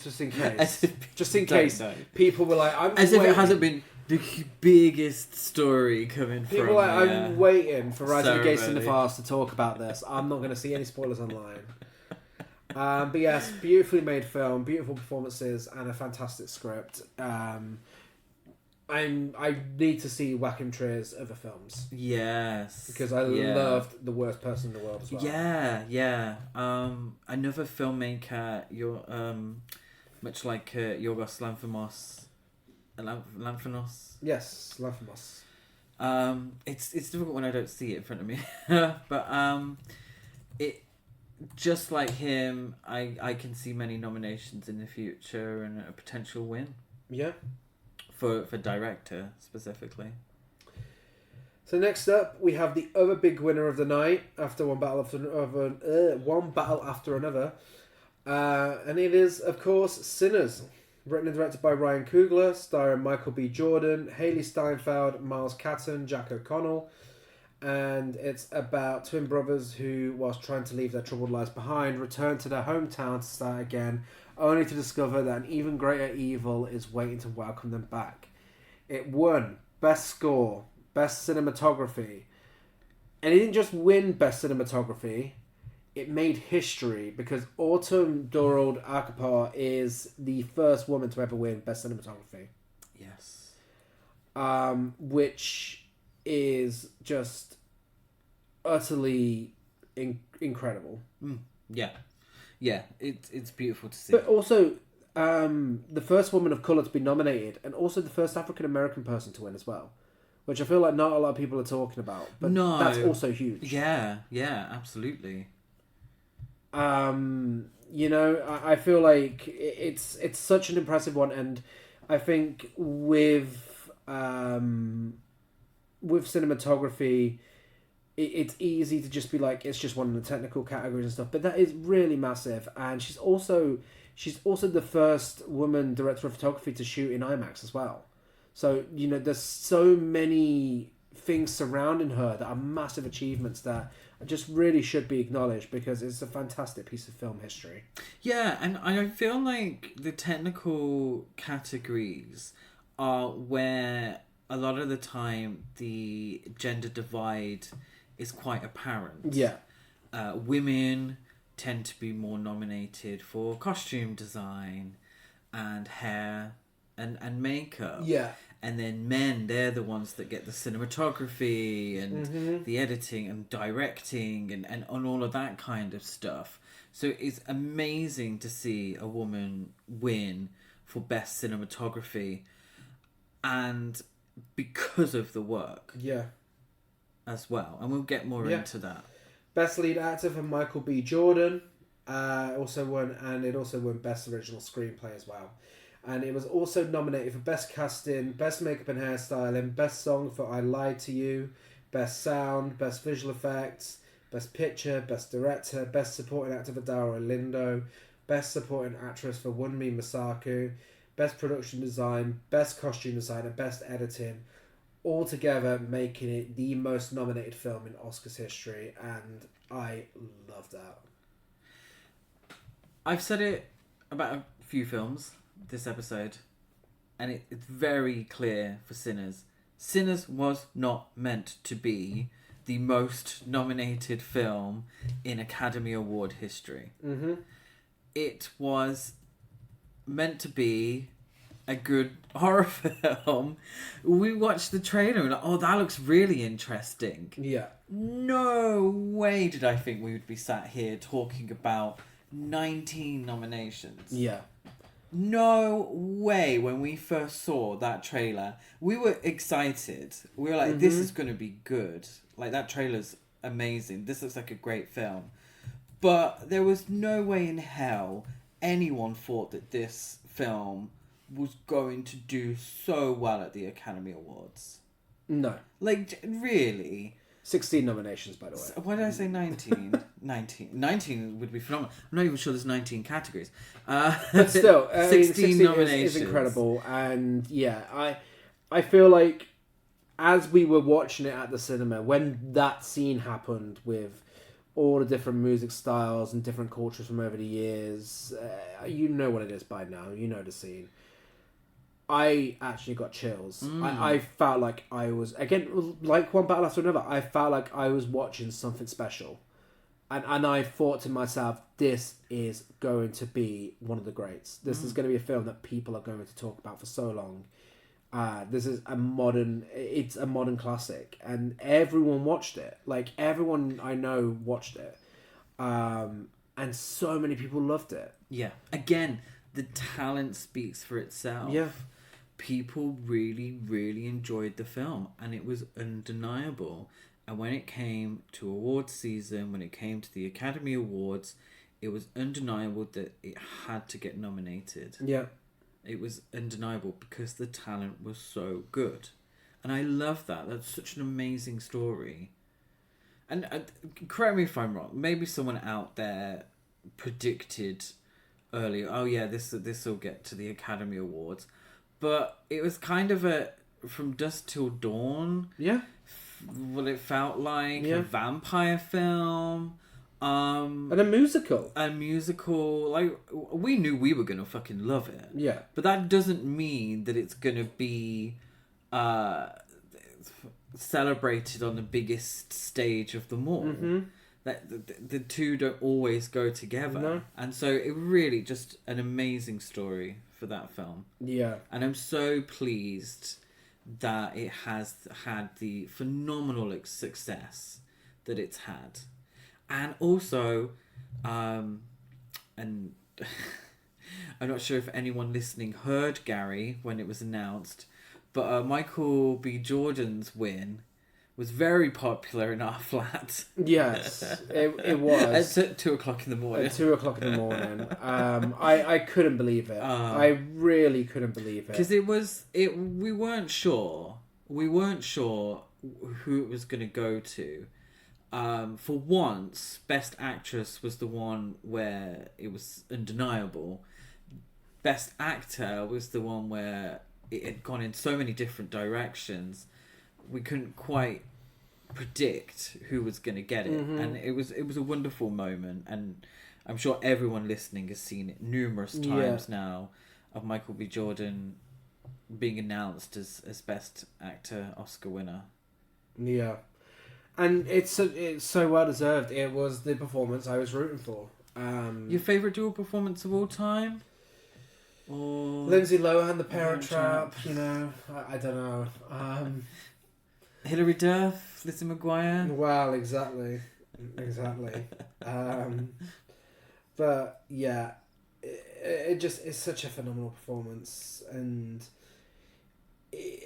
Just in case. As if Just in case know. people were like, As if it hasn't been The biggest story coming from. People are like, I'm waiting for Rise of the Gay ceremony. Cinephiles to talk about this. I'm not going to see any spoilers online. But yes, beautifully made film, beautiful performances, and a fantastic script. I need to see Joachim Trier's other films Yes. because I loved The Worst Person in the World as well. Yeah. Another filmmaker, much like Yorgos Lanthimos. Yes, Lanthimos. It's difficult when I don't see it in front of me, but it just like him, I can see many nominations in the future and a potential win. Yeah. For director specifically. So next up, we have the other big winner of the night after one battle after another, and it is of course Sinners, written and directed by Ryan Coogler, starring Michael B. Jordan, Haley Steinfeld, Miles Catton, Jack O'Connell, and it's about twin brothers who, whilst trying to leave their troubled lives behind, return to their hometown to start again, only to discover that an even greater evil is waiting to welcome them back. It won Best Score, Best Cinematography, and it didn't just win Best Cinematography, it made history because Autumn Dorald Akapar is the first woman to ever win Best Cinematography. Yes. Which is just utterly incredible. Yeah, it's beautiful to see. But also, the first woman of colour to be nominated, and also the first African American person to win as well, which I feel like not a lot of people are talking about. But no, that's also huge. Yeah, absolutely. I feel like it's such an impressive one, and I think with cinematography, it's easy to just be like, it's just one of the technical categories and stuff, but that is really massive. And she's also the first woman director of photography to shoot in IMAX as well. So there's so many things surrounding her that are massive achievements that just really should be acknowledged because it's a fantastic piece of film history. Yeah, and I feel like the technical categories are where a lot of the time the gender divide is quite apparent. Yeah. Women tend to be more nominated for costume design and hair and makeup. Yeah. And then men, they're the ones that get the cinematography and the editing and directing and all of that kind of stuff. So it's amazing to see a woman win for best cinematography, and because of the work. Yeah. As well, and we'll get more into that. Best lead actor for Michael B. Jordan, also won Best Original Screenplay as well, and it was also nominated for Best Casting, Best Makeup and Hairstyling, Best Song for I Lied to You, Best Sound, Best Visual Effects, Best Picture, Best Director, Best Supporting Actor for Dario Lindo, Best Supporting Actress for Wunmi Masaku, Best Production Design, Best Costume Design, and Best Editing. Altogether making it the most nominated film in Oscars history, and I love that. I've said it about a few films this episode, and it's very clear for Sinners. Sinners was not meant to be the most nominated film in Academy Award history. Mm-hmm. It was meant to be a good horror film. We watched the trailer and oh, that looks really interesting. Yeah. No way did I think we would be sat here talking about 19 nominations. Yeah. No way. When we first saw that trailer, we were excited. We were like, this is going to be good. Like, that trailer's amazing. This looks like a great film. But there was no way in hell anyone thought that this film was going to do so well at the Academy Awards. No. Like, really? 16 nominations, by the way. Why did I say 19? 19 would be phenomenal. I'm not even sure there's 19 categories. But still, 16 nominations. Is incredible. And yeah, I feel like as we were watching it at the cinema, when that scene happened with all the different music styles and different cultures from over the years, you know what it is by now. You know the scene. I actually got chills. I felt like I was, again, like one battle after another, I felt like I was watching something special. And I thought to myself, this is going to be one of the greats. This is going to be a film that people are going to talk about for so long. This is it's a modern classic. And everyone watched it. Like, everyone I know watched it. And so many people loved it. Yeah. Again, the talent speaks for itself. Yeah. People really, really enjoyed the film. And it was undeniable. And when it came to awards season, when it came to the Academy Awards, it was undeniable that it had to get nominated. Yeah. It was undeniable because the talent was so good. And I love that. That's such an amazing story. And correct me if I'm wrong. Maybe someone out there predicted earlier, oh yeah, this will get to the Academy Awards. But it was kind of from dusk till dawn. Yeah. What it felt like, a vampire film, and a musical. Like, we knew we were gonna fucking love it. Yeah, but that doesn't mean that it's gonna be celebrated on the biggest stage of them all. That the two don't always go together. No. And so it really just an amazing story for that film. Yeah, and I'm so pleased that it has had the phenomenal success that it's had. And also, and I'm not sure if anyone listening heard Gary when it was announced, but Michael B. Jordan's win was very popular in our flat. Yes, it was. At 2 o'clock in the morning. At 2 o'clock in the morning. I couldn't believe it. I really couldn't believe it. Because we weren't sure. We weren't sure who it was going to go to. For once, Best Actress was the one where it was undeniable. Best Actor was the one where it had gone in so many different directions. We couldn't quite predict who was going to get it, and it was a wonderful moment, and I'm sure everyone listening has seen it numerous times now, of Michael B. Jordan being announced as Best Actor Oscar winner. Yeah, and it's so well deserved. It was the performance I was rooting for. Your favourite dual performance of all time? Or Lindsay Lohan, The Parent Trap. You know, I don't know. Hilary Duff, Lizzie McGuire. Well, exactly. But yeah, it just is such a phenomenal performance, and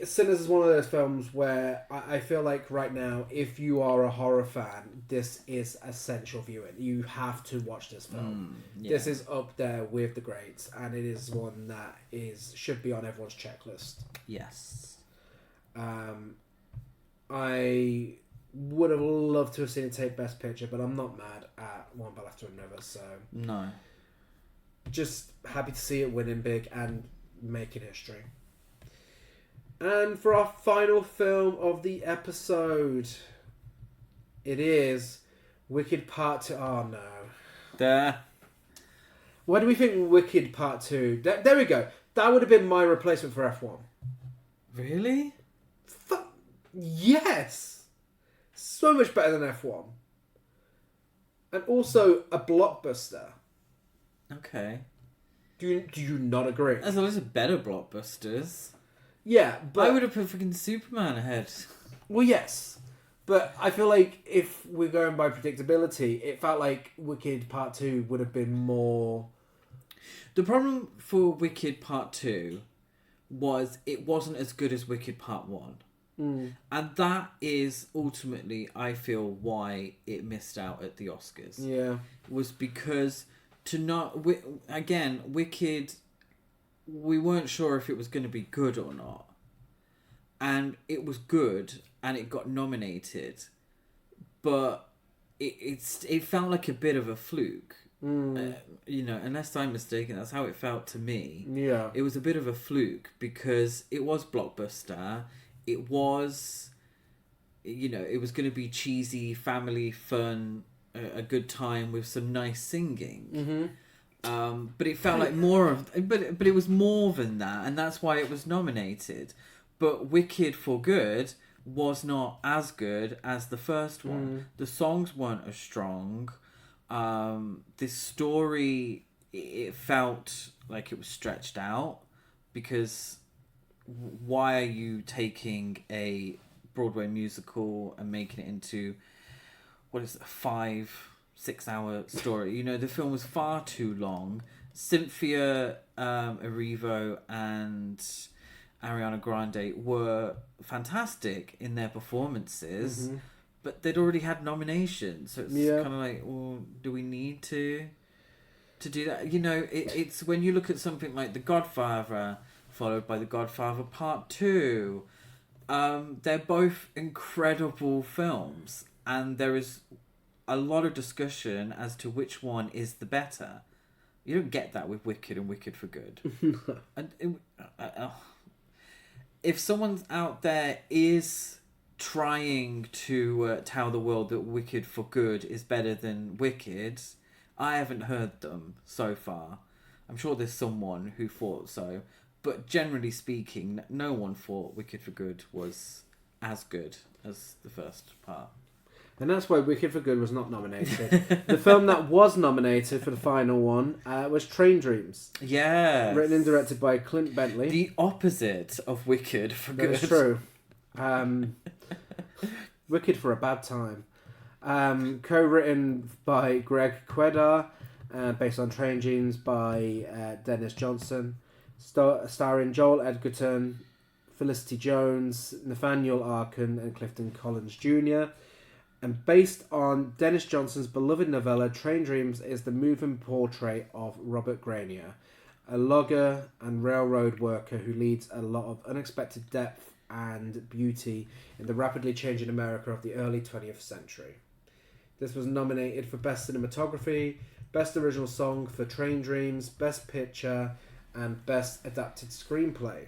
Sinners is one of those films where I feel like right now, if you are a horror fan, this is essential viewing. You have to watch this film. This is up there with the greats, and it is one that should be on everyone's checklist. Yes. I would have loved to have seen it take Best Picture, but I'm not mad at one battle after another. So no, just happy to see it winning big and making history. And for our final film of the episode, it is Wicked Part 2. Oh no. There. What do we think Wicked Part 2? There we go. That would have been my replacement for F1. Really? Yes! So much better than F1. And also a blockbuster. Okay. Do you not agree? There's always better blockbusters. Yeah, but... I would have put fucking Superman ahead. Well, yes. But I feel like if we're going by predictability, it felt like Wicked Part 2 would have been more... The problem for Wicked Part 2 was it wasn't as good as Wicked Part 1. And that is ultimately, I feel, why it missed out at the Oscars. Yeah. Was because Wicked, we weren't sure if it was going to be good or not. And it was good, and it got nominated. But it felt like a bit of a fluke. Unless I'm mistaken, that's how it felt to me. Yeah. It was a bit of a fluke because it was blockbuster. It was, it was going to be cheesy, family fun, a good time with some nice singing. But it felt like more of, but it was more than that, and that's why it was nominated. But Wicked for Good was not as good as the first one. The songs weren't as strong. This story, it felt like it was stretched out, because why are you taking a Broadway musical and making it into, what is it, 5-6 hour story? You know, the film was far too long. Cynthia Erivo and Ariana Grande were fantastic in their performances, but they'd already had nominations, so it's kind of like, well, do we need to do that? You know, it's when you look at something like The Godfather, followed by The Godfather Part 2, they're both incredible films, and there is a lot of discussion as to which one is the better. You don't get that with Wicked and Wicked for Good. And if someone out there is trying to tell the world that Wicked for Good is better than Wicked, I haven't heard them so far. I'm sure there's someone who thought so, but generally speaking, no one thought Wicked for Good was as good as the first part. And that's why Wicked for Good was not nominated. The film that was nominated for the final one was Train Dreams. Yeah. Written and directed by Clint Bentley. The opposite of Wicked for Good. That's true. Wicked for a bad time. Co-written by Greg Quedar, based on Train Dreams by Dennis Johnson, starring Joel Edgerton, Felicity Jones, Nathaniel Arkin, and Clifton Collins Jr., and based on Dennis Johnson's beloved novella, Train Dreams is the moving portrait of Robert Grenier, a logger and railroad worker who leads a lot of unexpected depth and beauty in the rapidly changing America of the early 20th century. This was nominated for Best Cinematography, Best Original Song for Train Dreams, Best Picture, and Best Adapted Screenplay.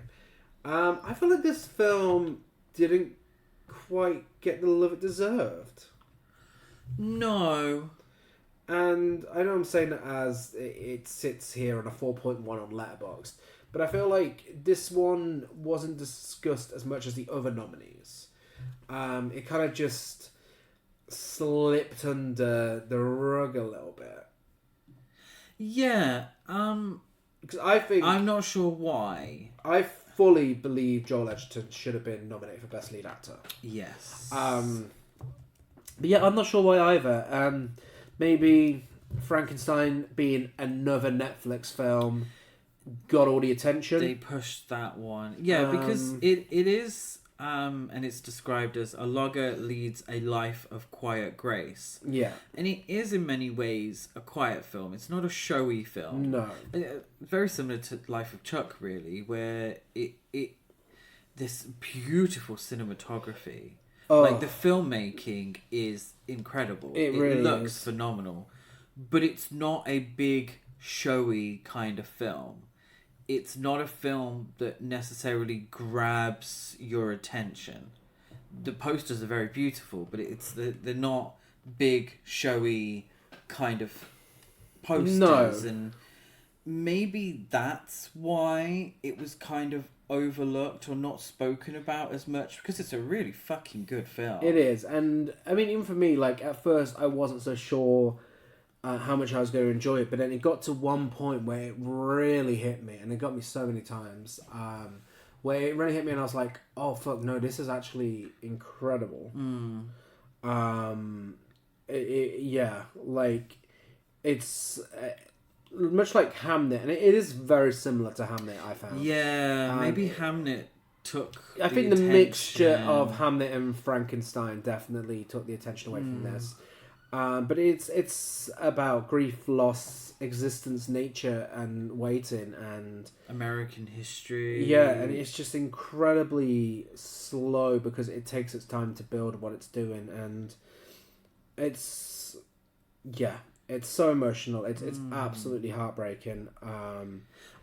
I feel like this film didn't quite get the love it deserved. No. And I know I'm saying it as it sits here on a 4.1 on Letterboxd, but I feel like this one wasn't discussed as much as the other nominees. It kind of just slipped under the rug a little bit. Yeah. Because I think I'm not sure why. I fully believe Joel Edgerton should have been nominated for Best Lead Actor. Yes. But yeah, I'm not sure why either. Maybe Frankenstein being another Netflix film got all the attention. They pushed that one. Yeah, because it is, and it's described as a logger leads a life of quiet grace. Yeah. And it is in many ways a quiet film. It's not a showy film. No. Very similar to Life of Chuck, really, where it this beautiful cinematography. Oh. Like, the filmmaking is incredible. It really looks is. phenomenal. But it's not a big, showy kind of film. It's not a film that necessarily grabs your attention. The posters are very beautiful, but they're not big, showy kind of posters. No. And maybe that's why it was kind of overlooked or not spoken about as much, because it's a really fucking good film. It is. And I mean, even for me, like, at first I wasn't so sure how much I was going to enjoy it, but then it got to one point where it really hit me, and it got me so many times, where it really hit me and I was like, oh fuck no, this is actually incredible. Yeah, like, it's much like Hamnet, and it is very similar to Hamnet, I found. Yeah, maybe Hamnet took I think the mixture of Hamnet and Frankenstein definitely took the attention away from this. But it's about grief, loss, existence, nature, and waiting, and American history. Yeah, and it's just incredibly slow because it takes its time to build what it's doing, and it's so emotional. It's absolutely heartbreaking.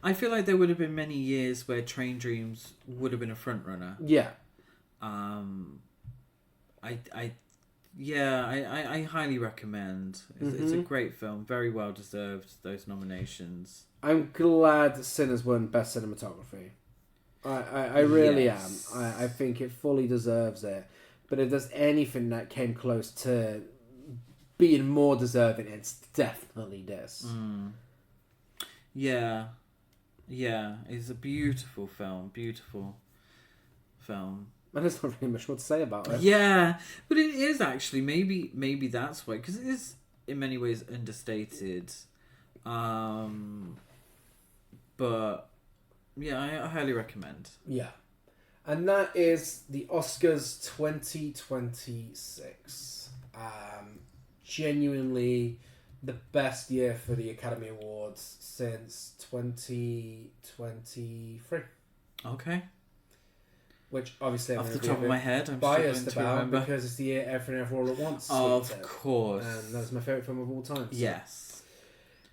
I feel like there would have been many years where Train Dreams would have been a front runner. Yeah. I I highly recommend. It's a great film, very well deserved those nominations. I'm glad Sinners won Best Cinematography. I really am. I think it fully deserves it. But if there's anything that came close to being more deserving, it's definitely this. Yeah, it's a beautiful film. And there's not really much more to say about it. Yeah, but it is actually maybe that's why, because it is in many ways understated. But yeah, I highly recommend. Yeah. And that is the Oscars 2026. Genuinely the best year for the Academy Awards since 2023. Okay. Which obviously I'm off the top of my head, I'm biased struggling to about remember. because it's the year Everything Everywhere All at Once. Of course. And that's my favourite film of all time. So. Yes.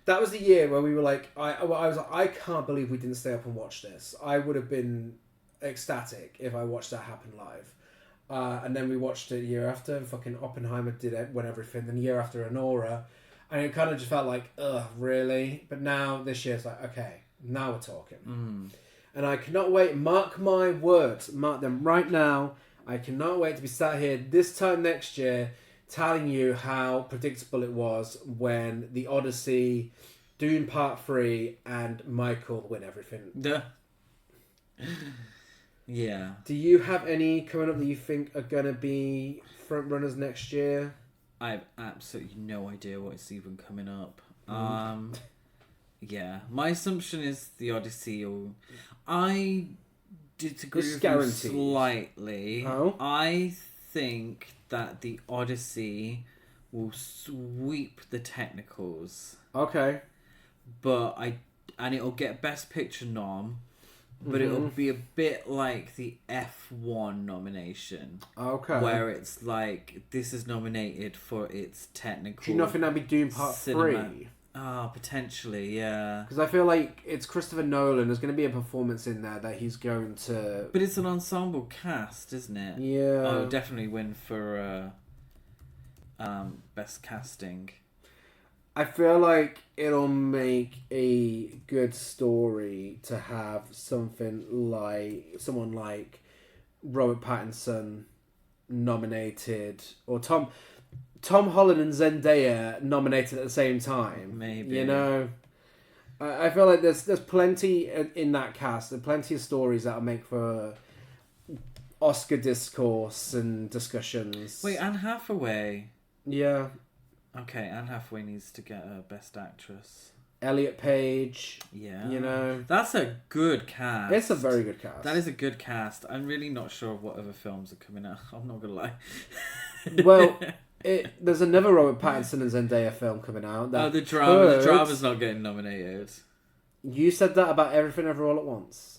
That was the year where we were like, I was like, I can't believe we didn't stay up and watch this. I would have been ecstatic if I watched that happen live. And then we watched it the year after, and fucking Oppenheimer did it, won everything. Then the year after, Anora. And it kind of just felt like, ugh, really? But now, this year, it's like, okay, now we're talking. And I cannot wait, mark my words, mark them right now. I cannot wait to be sat here this time next year telling you how predictable it was when The Odyssey, Dune Part 3, and Michael win everything. Yeah. Do you have any coming up that you think are going to be front runners next year? I have absolutely no idea what's even coming up. Yeah. My assumption is The Odyssey. I disagree with you slightly. Oh? I think that The Odyssey will sweep the technicals. Okay. And it'll get Best Picture nom. But it'll be a bit like the F1 nomination. Okay. Where it's like, this is nominated for its technical... Do you not think that'd be Dune Part 3? Potentially, yeah. Because I feel like it's Christopher Nolan. There's going to be a performance in there that he's going to... But it's an ensemble cast, isn't it? Yeah. It'll definitely win for Best Casting. I feel like it'll make a good story to have someone like Robert Pattinson nominated, or Tom Holland and Zendaya nominated at the same time. Maybe. You know, I feel like there's plenty in that cast. There's plenty of stories that'll make for Oscar discourse and discussions. Wait, Anne Hathaway. Yeah. Okay, Anne Hathaway needs to get a Best Actress. Elliot Page. Yeah. You know. That's a good cast. It's a very good cast. That is a good cast. I'm really not sure what other films are coming out. I'm not going to lie. Well, there's another Robert Pattinson and Zendaya film coming out. The drama's not getting nominated. You said that about Everything Everywhere All at Once.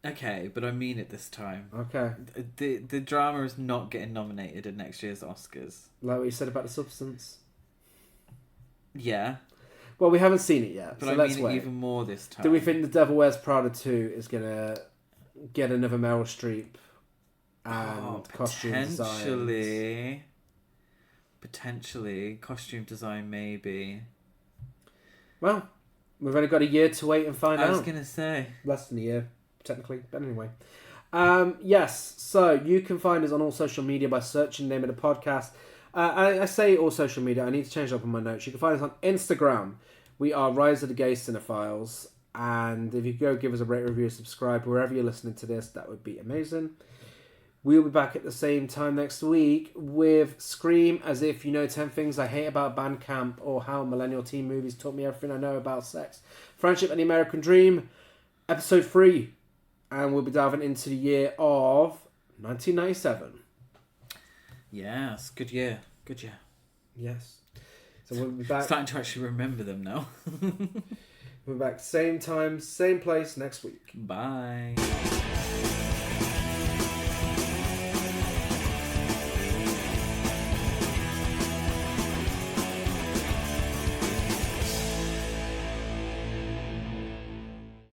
Okay, but I mean it this time. Okay. The drama is not getting nominated at next year's Oscars. Like what you said about The Substance. Yeah. Well, we haven't seen it yet, but so I let's mean wait. It even more this time. Do we think The Devil Wears Prada 2 is going to get another Meryl Streep and costume design? Potentially. Costume design, maybe. Well, we've only got a year to wait and find out. I was going to say. Less than a year, technically. But anyway. Yes, so you can find us on all social media by searching the name of the podcast. I say all social media. I need to change it up on my notes. You can find us on Instagram. We are Rise of the Gay Cinephiles. And if you go give us a rate, review, subscribe, wherever you're listening to this, that would be amazing. We'll be back at the same time next week with Scream, As If You Know 10 Things I Hate About Bandcamp, or How Millennial Teen Movies Taught Me Everything I Know About Sex, Friendship and the American Dream, episode 3. And we'll be diving into the year of 1997. Yes, good year. Good year. Yes. So we'll be back. Starting to actually remember them now. We'll be back same time, same place next week. Bye.